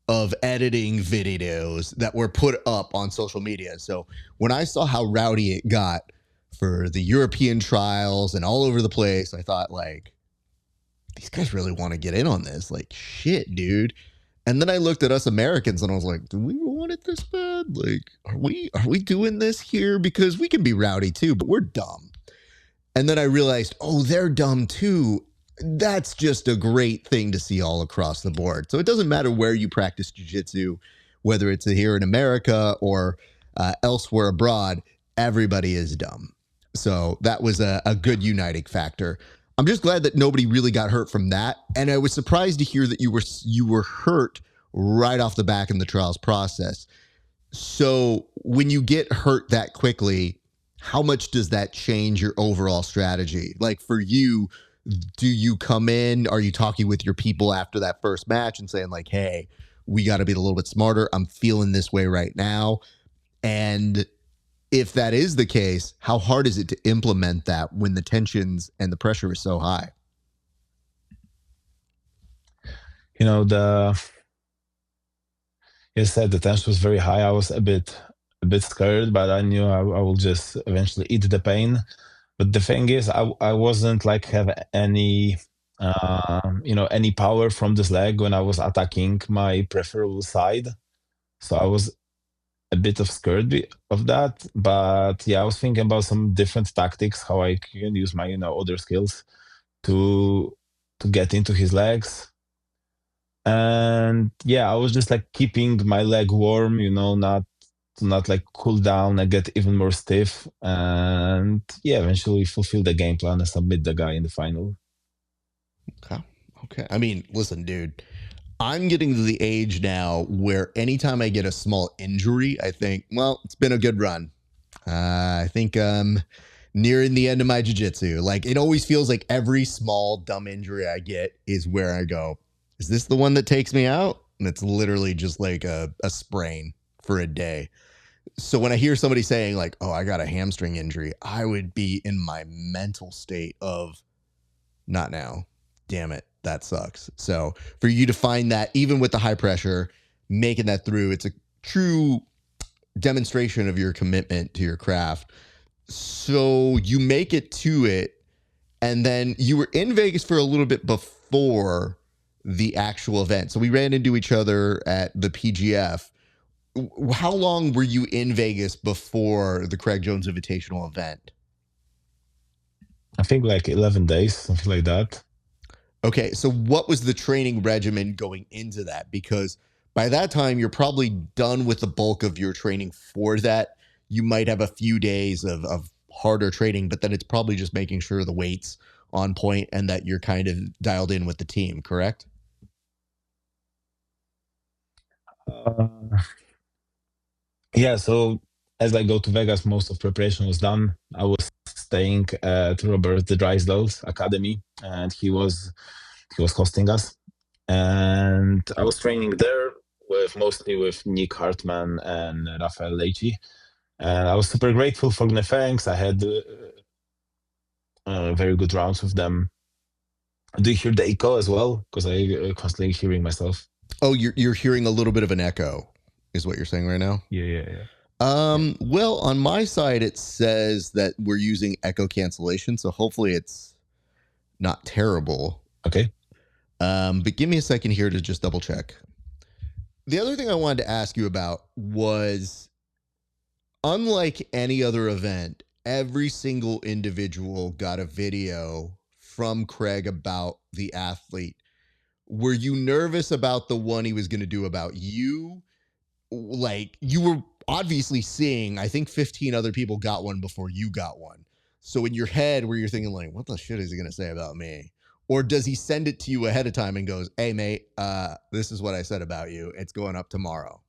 of editing videos that were put up on social media. So when I saw how rowdy it got for the European trials and all over the place, I thought, like, these guys really want to get in on this. Like, shit, dude. And then I looked at us Americans and I was like, do we want it this bad? Like, are we doing this here? Because we can be rowdy too, but we're dumb. And then I realized, oh, they're dumb too. That's just a great thing to see all across the board. So it doesn't matter where you practice jiu-jitsu, whether it's here in America or elsewhere abroad, everybody is dumb. So that was a good uniting factor. I'm just glad that nobody really got hurt from that. And I was surprised to hear that you were hurt right off the back in the trials process. So when you get hurt that quickly, how much does that change your overall strategy? Like for you, do you come in? Are you talking with your people after that first match and saying like, hey, we got to be a little bit smarter. I'm feeling this way right now. And if that is the case, how hard is it to implement that when the tensions and the pressure is so high? You said the tension was very high. I was a bit scared, but I knew I will just eventually eat the pain. But the thing is, I wasn't like have any any power from this leg when I was attacking my preferable side. So I was a bit of scared of that. But yeah, I was thinking about some different tactics, how I can use my other skills to get into his legs. And yeah, I was just like keeping my leg warm, not like cool down and get even more stiff. And yeah, eventually fulfill the game plan and submit the guy in the final. Okay. I mean, listen, dude, I'm getting to the age now where anytime I get a small injury, I think, well, it's been a good run. I think I'm nearing the end of my jiu-jitsu. Like, it always feels like every small dumb injury I get is where I go, is this the one that takes me out? And it's literally just like a sprain for a day. So when I hear somebody saying like, oh, I got a hamstring injury, I would be in my mental state of, not now. Damn it. That sucks. So for you to find that, even with the high pressure, making that through, it's a true demonstration of your commitment to your craft. So you make it to it, and then you were in Vegas for a little bit before the actual event. So we ran into each other at the PGF. How long were you in Vegas before the Craig Jones Invitational event? I think like 11 days, something like that. Okay, so what was the training regimen going into that? Because by that time, you're probably done with the bulk of your training for that. You might have a few days of harder training, but then it's probably just making sure the weight's on point and that you're kind of dialed in with the team, correct? Uh, yeah, so as I go to Vegas, most of preparation was done. I was staying at Robert the Drysdale's Academy, and he was hosting us. And I was training there mostly with Nick Hartman and Rafael Leici. And I was super grateful for the thanks. I had very good rounds with them. Do you hear the echo as well? Because I constantly hearing myself. Oh, you're hearing a little bit of an echo, is what you're saying right now? Yeah. Well, on my side, it says that we're using echo cancellation, so hopefully it's not terrible. Okay. But give me a second here to just double check. The other thing I wanted to ask you about was, unlike any other event, every single individual got a video from Craig about the athlete. Were you nervous about the one he was going to do about you? Like, you were obviously seeing, I think 15 other people got one before you got one. So in your head, where you're thinking like, what the shit is he going to say about me? Or does he send it to you ahead of time and goes, hey mate, this is what I said about you. It's going up tomorrow.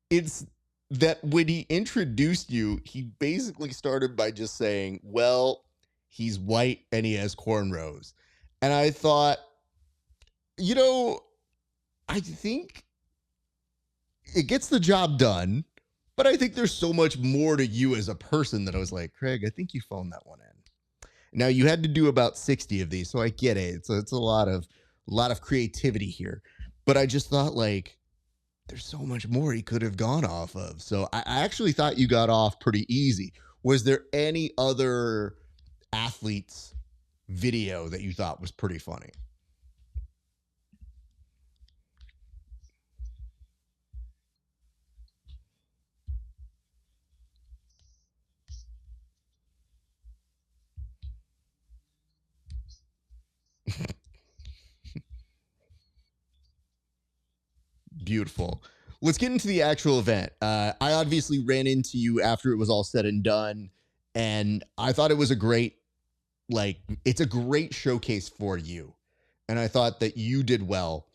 It's that when he introduced you, he basically started by just saying, well, he's white and he has cornrows. And I thought, you know, I think it gets the job done, but I think there's so much more to you as a person that I was like, Craig, I think you phoned that one in. Now you had to do about 60 of these, so I get it. It's a lot of creativity here. But I just thought like there's so much more he could have gone off of. So I actually thought you got off pretty easy. Was there any other athletes video that you thought was pretty funny? Beautiful. Let's get into the actual event. I obviously ran into you after it was all said and done, and I thought it was a great, like, it's a great showcase for you. And I thought that you did well.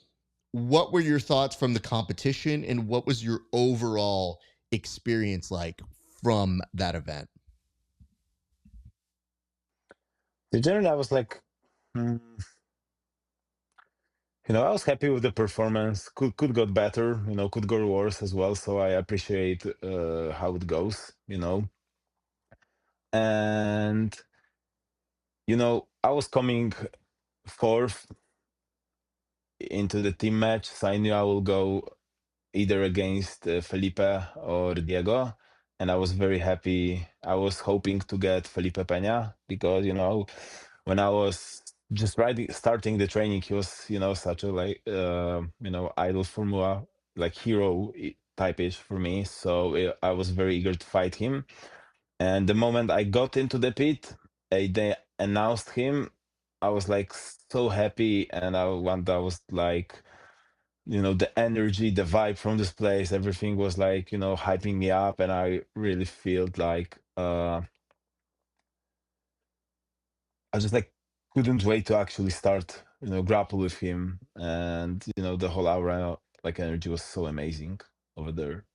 What were your thoughts from the competition, and what was your overall experience like from that event? The general, I was like, hmm, I was happy with the performance. Could got better, could go worse as well. So I appreciate how it goes, and I was coming fourth into the team match, so I knew I will go either against Felipe or Diego, and I was very happy. I was hoping to get Felipe Peña because when I was just starting the training, he was such a like idol formula like hero type ish for me. So I was very eager to fight him. And the moment I got into the pit, they announced him. I was like so happy, and I was like, the energy, the vibe from this place, everything was like, hyping me up, and I really felt like I just like couldn't wait to actually start, grapple with him, and the whole hour, like energy was so amazing over there.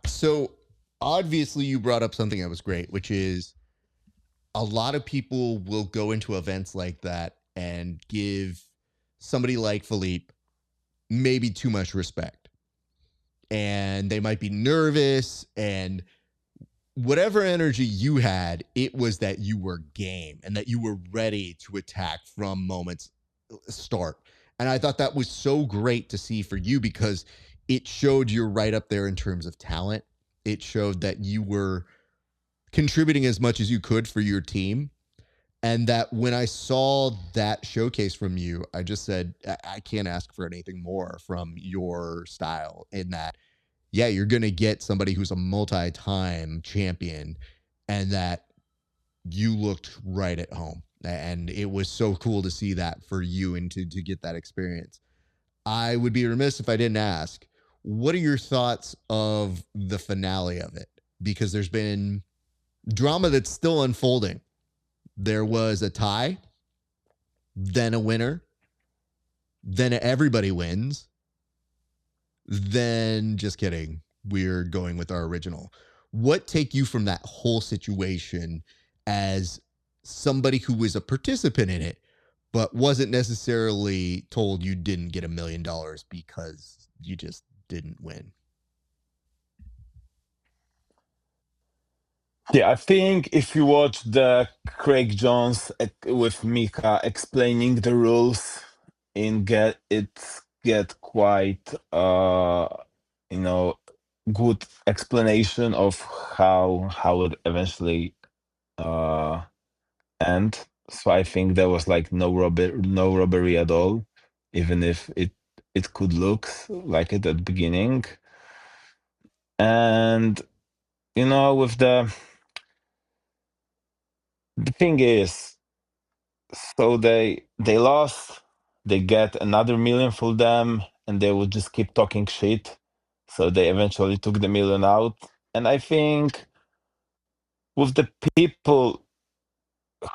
So obviously you brought up something that was great, which is a lot of people will go into events like that and give somebody like Philippe maybe too much respect. And they might be nervous, and whatever energy you had, it was that you were game and that you were ready to attack from moments start. And I thought that was so great to see for you because it showed you're right up there in terms of talent. It showed that you were contributing as much as you could for your team. And that when I saw that showcase from you, I just said, I can't ask for anything more from your style in that, yeah, you're going to get somebody who's a multi time champion and that you looked right at home. And it was so cool to see that for you and to get that experience. I would be remiss if I didn't ask, what are your thoughts of the finale of it? Because there's been drama that's still unfolding. There was a tie, then a winner, then everybody wins, then just kidding. We're going with our original. What take you from that whole situation as somebody who was a participant in it, but wasn't necessarily told you didn't get $1 million because you just didn't win? Yeah, I think if you watch the Craig Jones with Mika explaining the rules, get quite you know good explanation of how it eventually uh end. So I think there was like no robbery at all, even if it could look like it at the beginning. And with the thing is, so they lost, they get another million for them, and they would just keep talking shit. So they eventually took the million out. And I think with the people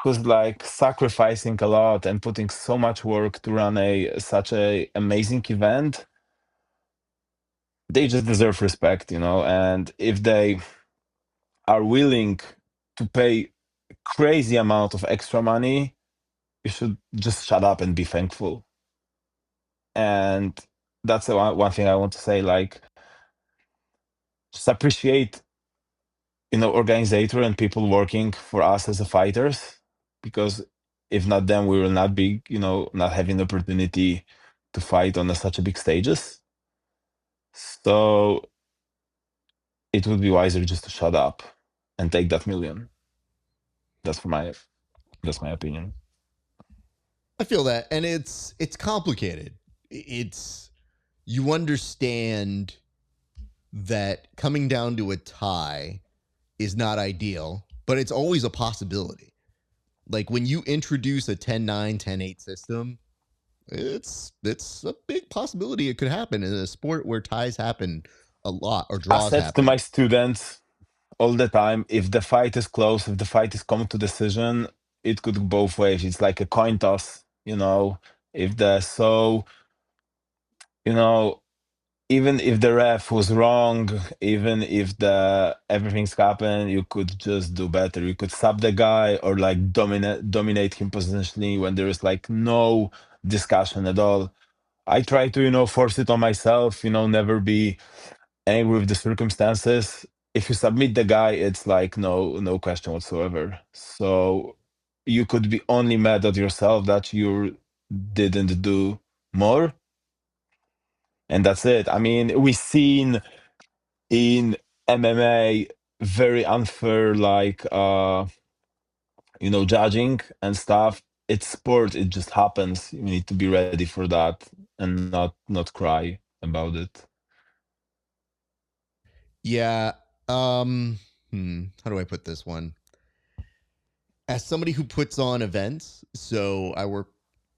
who's like sacrificing a lot and putting so much work to run such a amazing event, they just deserve respect, and if they are willing to pay crazy amount of extra money, you should just shut up and be thankful. And that's the one thing I want to say, like, just appreciate organizer and people working for us as a fighters, because if not them, we will not be not having the opportunity to fight on such a big stages. So it would be wiser just to shut up and take that million. That's my opinion. I feel that, and it's complicated. It's you understand that coming down to a tie is not ideal, but it's always a possibility. Like when you introduce a 10-9, 10-8 system, it's a big possibility it could happen in a sport where ties happen a lot or I draws said to happen. my students all the time, if the fight is close, if the fight is come to decision, it could go both ways. It's like a coin toss, if the so even if the ref was wrong, even if the everything's happened, you could just do better. You could sub the guy or like dominate him positionally when there is like no discussion at all. I try to force it on myself, never be angry with the circumstances. If you submit the guy, it's like no question whatsoever. So you could be only mad at yourself that you didn't do more, and that's it. I mean, we've seen in MMA very unfair, like judging and stuff. It's sport, it just happens. You need to be ready for that and not cry about it. Yeah. How do I put this one? As somebody who puts on events, so I work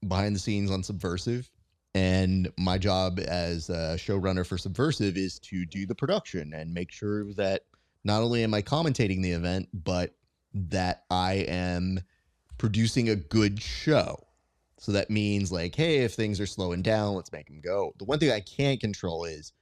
behind the scenes on Subversive, and my job as a showrunner for Subversive is to do the production and make sure that not only am I commentating the event, but that I am producing a good show. So that means like, hey, if things are slowing down, let's make them go. The one thing I can't control is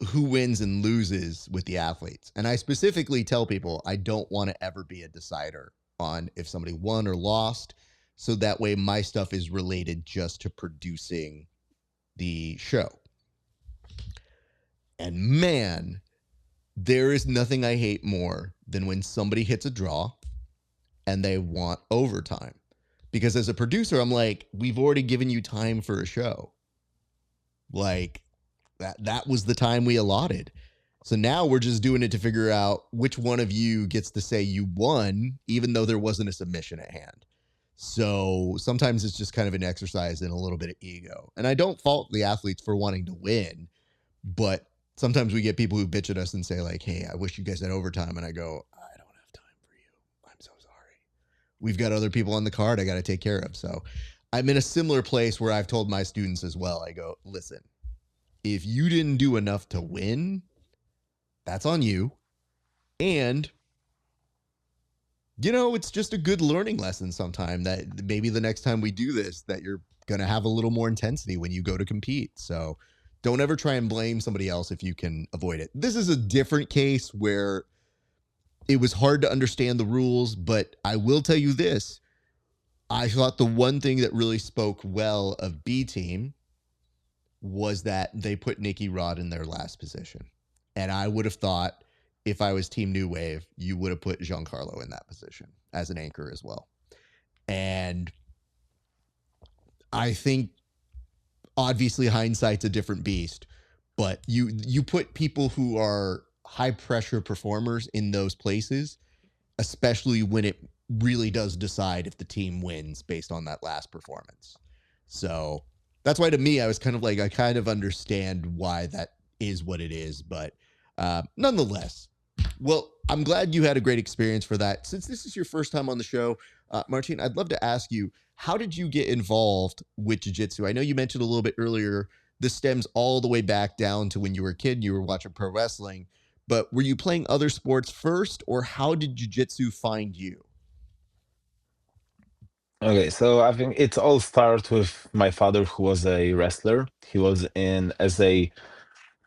who wins and loses with the athletes. And I specifically tell people I don't want to ever be a decider on if somebody won or lost. So that way my stuff is related just to producing the show. And man, there is nothing I hate more than when somebody hits a draw and they want overtime. Because as a producer, I'm like, we've already given you time for a show. Like, that was the time we allotted. So now we're just doing it to figure out which one of you gets to say you won, even though there wasn't a submission at hand. So sometimes it's just kind of an exercise in a little bit of ego. And I don't fault the athletes for wanting to win, but sometimes we get people who bitch at us and say like, hey, I wish you guys had overtime. And I go, I don't have time for you. I'm so sorry. We've got other people on the card I got to take care of. So I'm in a similar place where I've told my students as well. I go, listen, if you didn't do enough to win, that's on you. And, it's just a good learning lesson sometime that maybe the next time we do this, that you're going to have a little more intensity when you go to compete. So don't ever try and blame somebody else if you can avoid it. This is a different case where it was hard to understand the rules, but I will tell you this. I thought the one thing that really spoke well of B Team was that they put Nicky Rod in their last position. And I would have thought if I was Team New Wave, you would have put Giancarlo in that position as an anchor as well. And I think obviously hindsight's a different beast, but you put people who are high pressure performers in those places, especially when it really does decide if the team wins based on that last performance. So that's why to me, I was kind of like, I kind of understand why that is what it is. But nonetheless, well, I'm glad you had a great experience for that. Since this is your first time on the show, Marcin, I'd love to ask you, how did you get involved with jiu-jitsu? I know you mentioned a little bit earlier, this stems all the way back down to when you were a kid, you were watching pro wrestling, but were you playing other sports first, or how did jiu-jitsu find you? Okay, so I think it all started with my father, who was a wrestler. He was in as a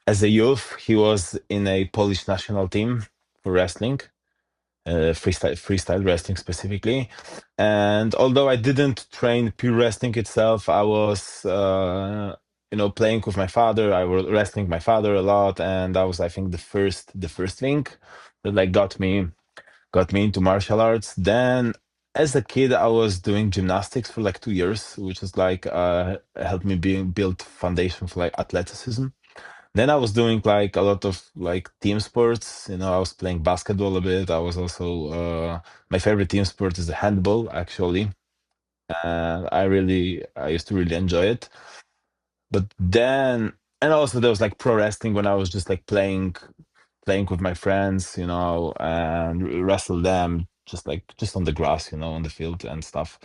youth. He was in a Polish national team for wrestling, freestyle wrestling specifically. And although I didn't train pure wrestling itself, I was playing with my father. I was wrestling my father a lot, and that was, I think, the first thing that like got me into martial arts. Then, as a kid, I was doing gymnastics for like 2 years, which is like helped me build foundation for like athleticism. Then I was doing like a lot of like team sports. I was playing basketball a bit. I was also my favorite team sport is the handball, actually. I used to really enjoy it. But then, and also there was like pro wrestling when I was just like playing with my friends, and wrestle them just on the grass, on the field and stuff.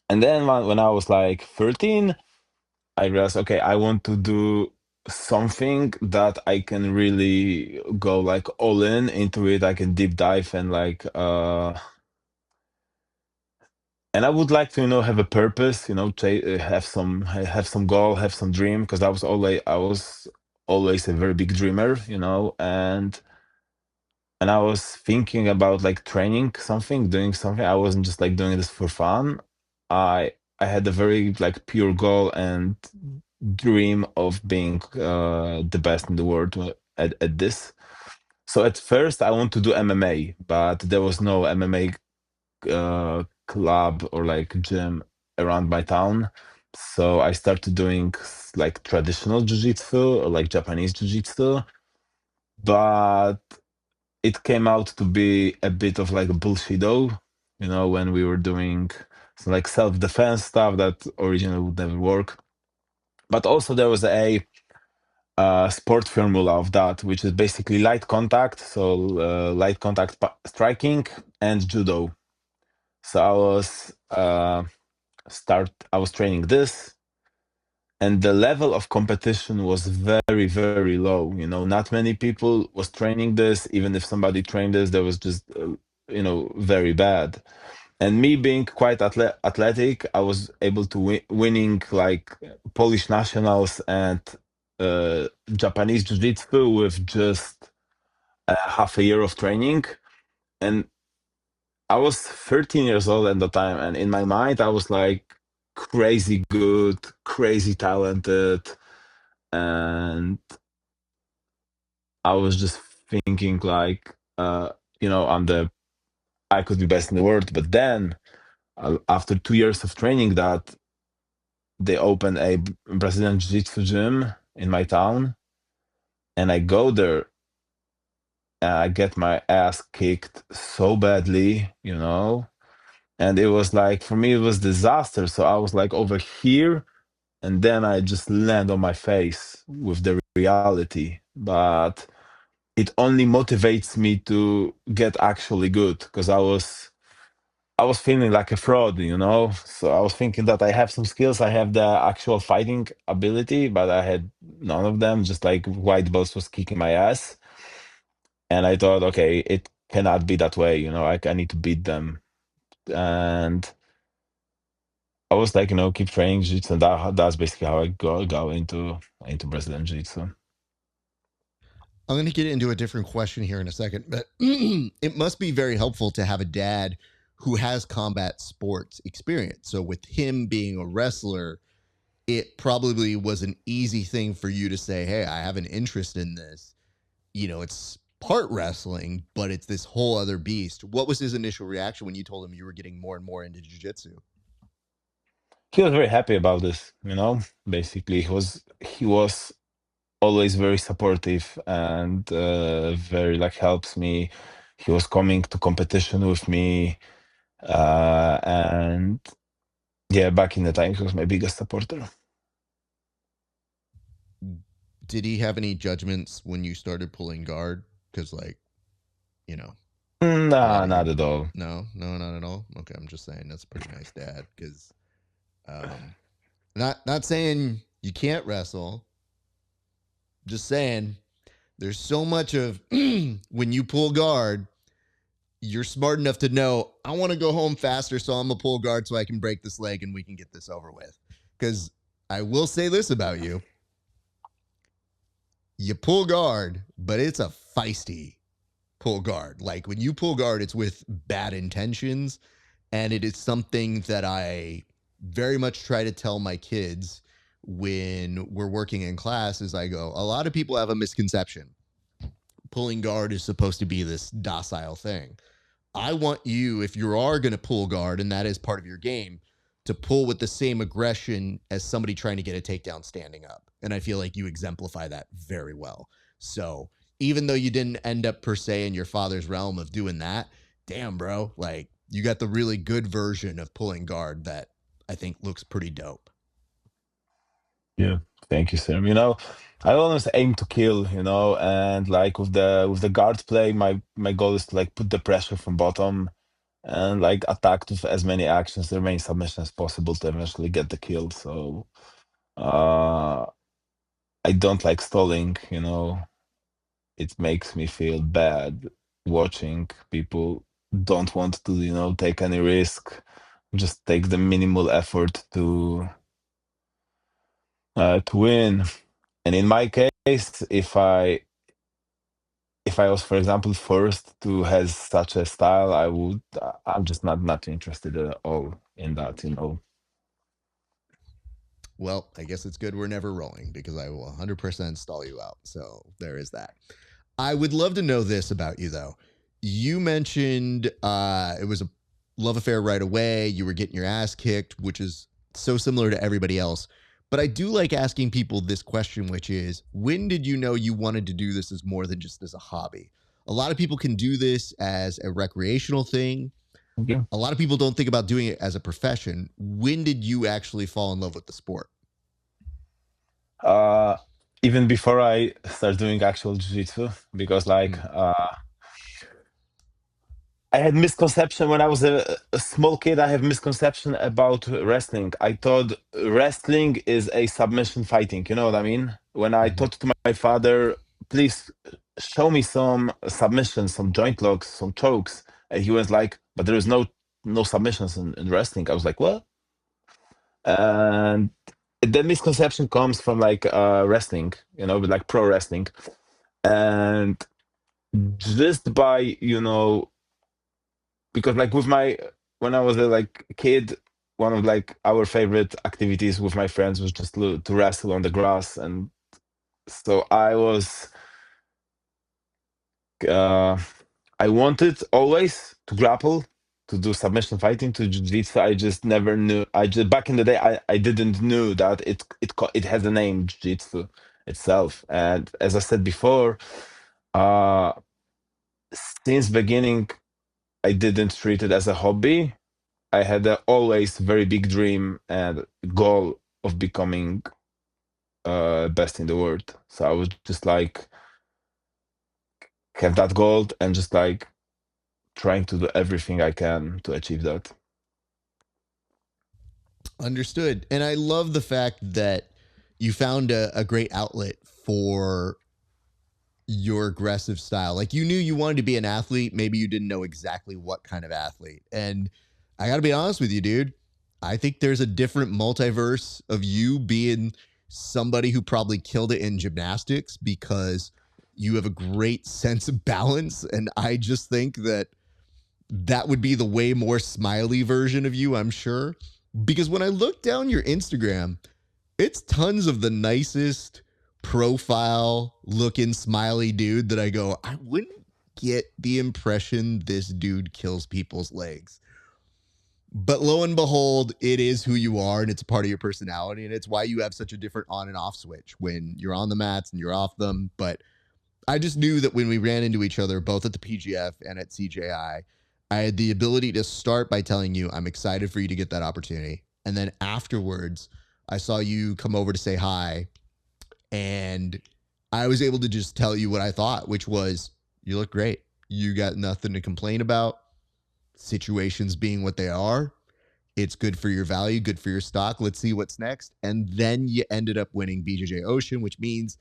And then when I was like 13, I realized, okay, I want to do something that I can really go like all in into it. I can deep dive and and I would like to, have a purpose, have some goal, have some dream, because I was always a very big dreamer, and I was thinking about like training something, doing something. I wasn't just like doing this for fun. I had a very like pure goal and dream of being the best in the world at this. So at first I want to do MMA, but there was no MMA club or like gym around my town. So I started doing like traditional jiu-jitsu or like Japanese jiu-jitsu, but it came out to be a bit of like a bullshido, when we were doing some like self-defense stuff that originally would never work. But also there was a sport formula of that, which is basically light contact, so light contact striking and judo. So I was training this, and the level of competition was very, very low. Not many people was training this. Even if somebody trained this, there was just very bad. And me being quite athletic, I was able to winning like Polish nationals and Japanese jiu-jitsu with just half a year of training. And I was 13 years old at the time, and in my mind, I was like crazy good, crazy talented, and I was just thinking like, I could be best in the world. But then, after 2 years of training, that they opened a Brazilian Jiu-Jitsu gym in my town, and I go there and I get my ass kicked so badly, and it was like, for me, it was disaster. So I was like over here, and then I just land on my face with the reality. But it only motivates me to get actually good, because I was feeling like a fraud, So I was thinking that I have some skills, I have the actual fighting ability, but I had none of them. Just like white belts was kicking my ass, and I thought, okay, it cannot be that way, I need to beat them. And I was like, keep training jiu-jitsu, and that's basically how I go into Brazilian jiu-jitsu. I'm going to get into a different question here in a second, but it must be very helpful to have a dad who has combat sports experience. So, with him being a wrestler, it probably was an easy thing for you to say, hey, I have an interest in this. It's part wrestling, but it's this whole other beast. What was his initial reaction when you told him you were getting more and more into jiu-jitsu? He was very happy about this, basically he was always very supportive and very like helps me. he was coming to competition with me, and yeah, back in the time, he was my biggest supporter. Did he have any judgments when you started pulling guard? Because, like, you know, a lot Nah, of you. not at all. No, not at all. Okay, I'm just saying that's a pretty nice dad. Because, not saying you can't wrestle. Just saying there's so much of when you pull guard, you're smart enough to know I want to go home faster, so I'm gonna pull guard so I can break this leg and we can get this over with. Because I will say this about you: you pull guard, but it's a feisty pull guard. Like when you pull guard, it's with bad intentions, and it is something that I very much try to tell my kids when we're working in class. Is I go, a lot of people have a misconception. Pulling guard is supposed to be this docile thing. I want you, if you are going to pull guard, and that is part of your game, to pull with the same aggression as somebody trying to get a takedown standing up. And I feel like you exemplify that very well. So even though you didn't end up per se in your father's realm of doing that, damn, bro, like you got the really good version of pulling guard that I think looks pretty dope. Yeah, thank you, Sam. I always aim to kill, and like with the guard play, my goal is to like put the pressure from bottom and like attack with as many actions, the main submission as possible to eventually get the kill. So uh I don't like stalling. It makes me feel bad watching people don't want to, take any risk, just take the minimal effort to win. And in my case, if I was, for example, forced to have such a style, I'm just not interested at all in that. Well, I guess it's good we're never rolling because I will 100% stall you out. So there is that. I would love to know this about you, though. You mentioned it was a love affair right away. You were getting your ass kicked, which is so similar to everybody else. But I do like asking people this question, which is, when did you know you wanted to do this as more than just as a hobby? A lot of people can do this as a recreational thing. Yeah. A lot of people don't think about doing it as a profession. When did you actually fall in love with the sport? Uh, Even before I start doing actual jiu-jitsu, because like Mm. I had misconception when I was a small kid. I have misconception about wrestling. I thought wrestling is a submission fighting. You know what I mean? When I Mhm. talked to my father, please show me some submissions, some joint locks, some chokes, and he was like, "But there is no submissions in wrestling." I was like, "What?" And the misconception comes from like wrestling, like pro wrestling, and just by because like when I was a like kid, one of like our favorite activities with my friends was just to wrestle on the grass, and so uh I wanted always to grapple, to do submission fighting, to jiu-jitsu. I just never knew. I just back in the day, I didn't knew that it has a name, jiu-jitsu itself. And as I said before, uh since beginning, I didn't treat it as a hobby. I had a always very big dream and goal of becoming best in the world. So I was just like have that goal and just like trying to do everything I can to achieve that. Understood. And I love the fact that you found a great outlet for your aggressive style. Like you knew you wanted to be an athlete, maybe you didn't know exactly what kind of athlete. And I got to be honest with you, dude. I think there's a different multiverse of you being somebody who probably killed it in gymnastics because you have a great sense of balance. And I just think that that would be the way more smiley version of you, I'm sure. Because when I look down your Instagram, it's tons of the nicest profile looking smiley dude that I go, I wouldn't get the impression this dude kills people's legs. But lo and behold, it is who you are and it's a part of your personality. And it's why you have such a different on and off switch when you're on the mats and you're off them. But I just knew that when we ran into each other, both at the PGF and at CJI had the ability to start by telling you, I'm excited for you to get that opportunity. And then afterwards, I saw you come over to say hi. And I was able to just tell you what I thought, which was, you look great. You got nothing to complain about. Situations being what they are. It's good for your value, good for your stock. Let's see what's next. And then you ended up winning BJJ Ocean, which means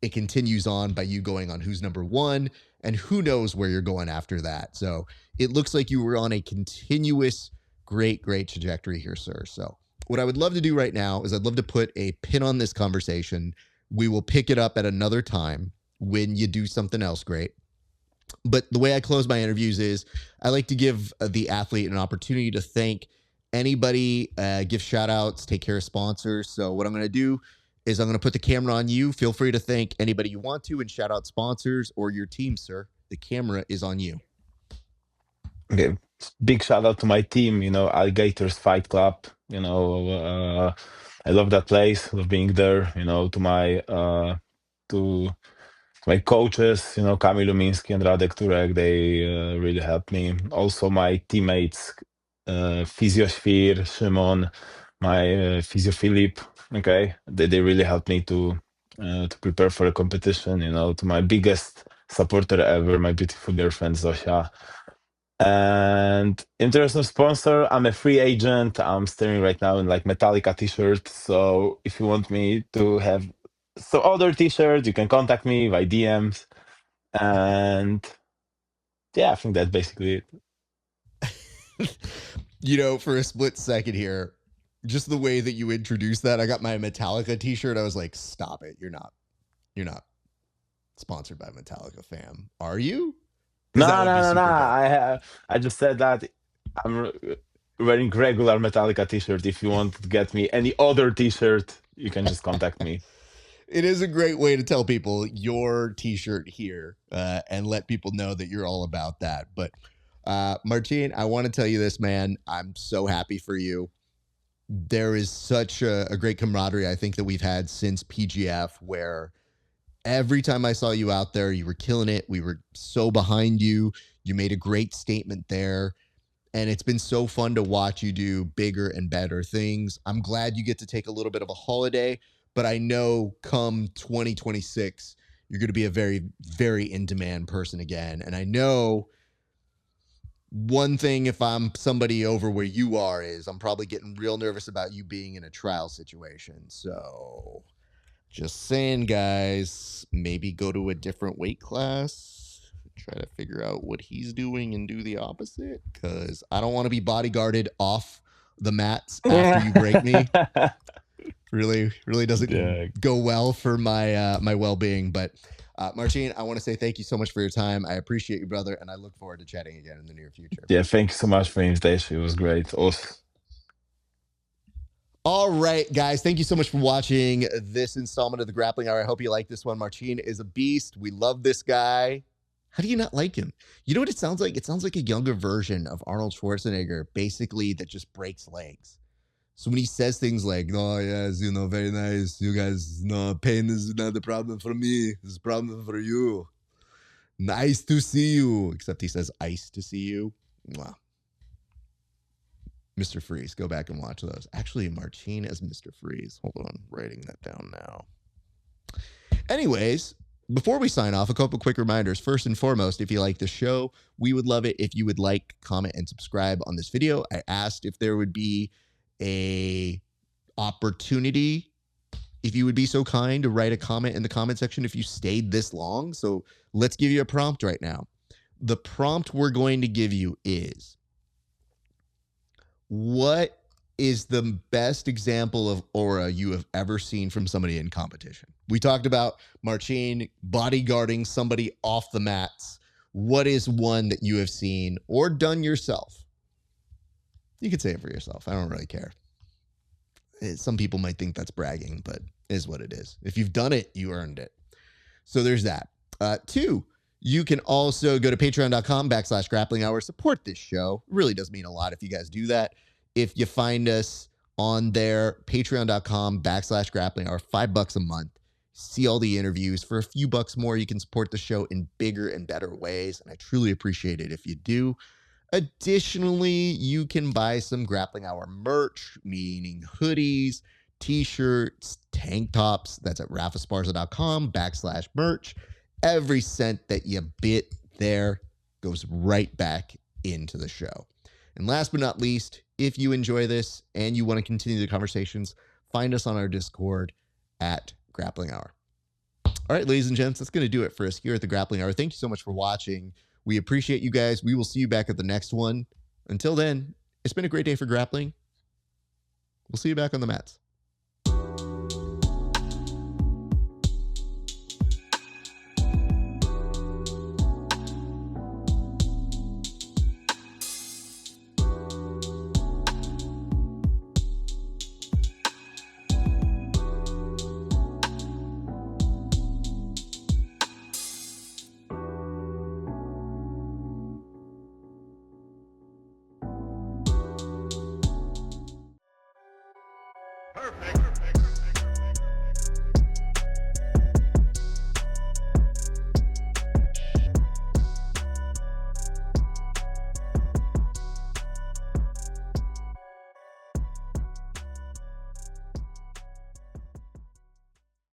it continues on by you going on who's number one, and who knows where you're going after that. So it looks like you were on a continuous great trajectory here, sir. So what I would love to do right now is I'd love to put a pin on this conversation. We will pick it up at another time when you do something else great. But the way I close my interviews is I like to give the athlete an opportunity to thank anybody, give shout outs, take care of sponsors. So what I'm going to do is I'm going to put the camera on you. Feel free to thank anybody you want to and shout out sponsors or your team, sir. The camera is on you. Okay. Big shout out to my team, Alligators Fight Club. I love that place, love being there, to my coaches, Kamil Lumiński and Radek Turek, they really helped me. Also my teammates, Physio Świr, Szymon, my Physio Filip, okay? They really helped me to prepare for a competition, to my biggest supporter ever, my beautiful girlfriend Zosia. And in terms of sponsor, I'm a free agent. I'm staring right now in like Metallica t-shirt. So if you want me to have some other t-shirts, you can contact me by DMs. And yeah, I think that's basically it. For a split second here, just the way that you introduced that, I got my Metallica t-shirt. I was like, stop it. You're not sponsored by Metallica, fam. Are you? no. I just said that I'm wearing regular Metallica t-shirt. If you want to get me any other t-shirt, you can just contact me. It is a great way to tell people your t-shirt here and let people know that you're all about that. But Marcin, I want to tell you this, man. I'm so happy for you. There is such a great camaraderie, I think, that we've had since PGF, where every time I saw you out there, you were killing it. We were so behind you. You made a great statement there. And it's been so fun to watch you do bigger and better things. I'm glad you get to take a little bit of a holiday, but I know come 2026, you're going to be a very, very in-demand person again. And I know one thing, if I'm somebody over where you are, is I'm probably getting real nervous about you being in a trial situation. So just saying, guys, maybe go to a different weight class, try to figure out what he's doing and do the opposite, because I don't want to be bodyguarded off the mats after you break me. Really doesn't go well for my my well-being. But Marcin, I want to say thank you so much for your time. I appreciate you, brother, and I look forward to chatting again in the near future. Yeah, thank you so much for the invitation. It was great. Awesome. All right, guys, thank you so much for watching this installment of the Grappling Hour. I hope you like this one. Marcin is a beast. We love this guy. How do you not like him? You know what it sounds like? It sounds like a younger version of Arnold Schwarzenegger, basically, that just breaks legs. So when he says things like, oh, yes, very nice. You guys, pain is not the problem for me. It's a problem for you. Nice to see you. Except he says ice to see you. Mwah. Mr. Freeze. Go back and watch those. Actually, Marcin as Mr. Freeze. Hold on. Writing that down now. Anyways, before we sign off, a couple quick reminders. First and foremost, if you like the show, we would love it if you would like, comment, and subscribe on this video. I asked if there would be a opportunity, if you would be so kind to write a comment in the comment section if you stayed this long. So let's give you a prompt right now. The prompt we're going to give you is, what is the best example of aura you have ever seen from somebody in competition? We talked about Marcin bodyguarding somebody off the mats. What is one that you have seen or done yourself? You could say it for yourself. I don't really care. Some people might think that's bragging, but it is what it is. If you've done it, you earned it. So there's that. 2, you can also go to patreon.com/grappling hour. Support this show. It really does mean a lot if you guys do that. If you find us on there, patreon.com/grappling hour, $5 a month. see all the interviews. For a few bucks more, you can support the show in bigger and better ways, and I truly appreciate it if you do. Additionally, you can buy some Grappling Hour merch, meaning hoodies, t-shirts, tank tops. That's at rafasparza.com/merch. Every cent that you bit there goes right back into the show. And last but not least, if you enjoy this and you want to continue the conversations, find us on our Discord at Grappling Hour. All right, ladies and gents, that's going to do it for us here at the Grappling Hour. Thank you so much for watching. We appreciate you guys. We will see you back at the next one. Until then, it's been a great day for grappling. We'll see you back on the mats. Perfect.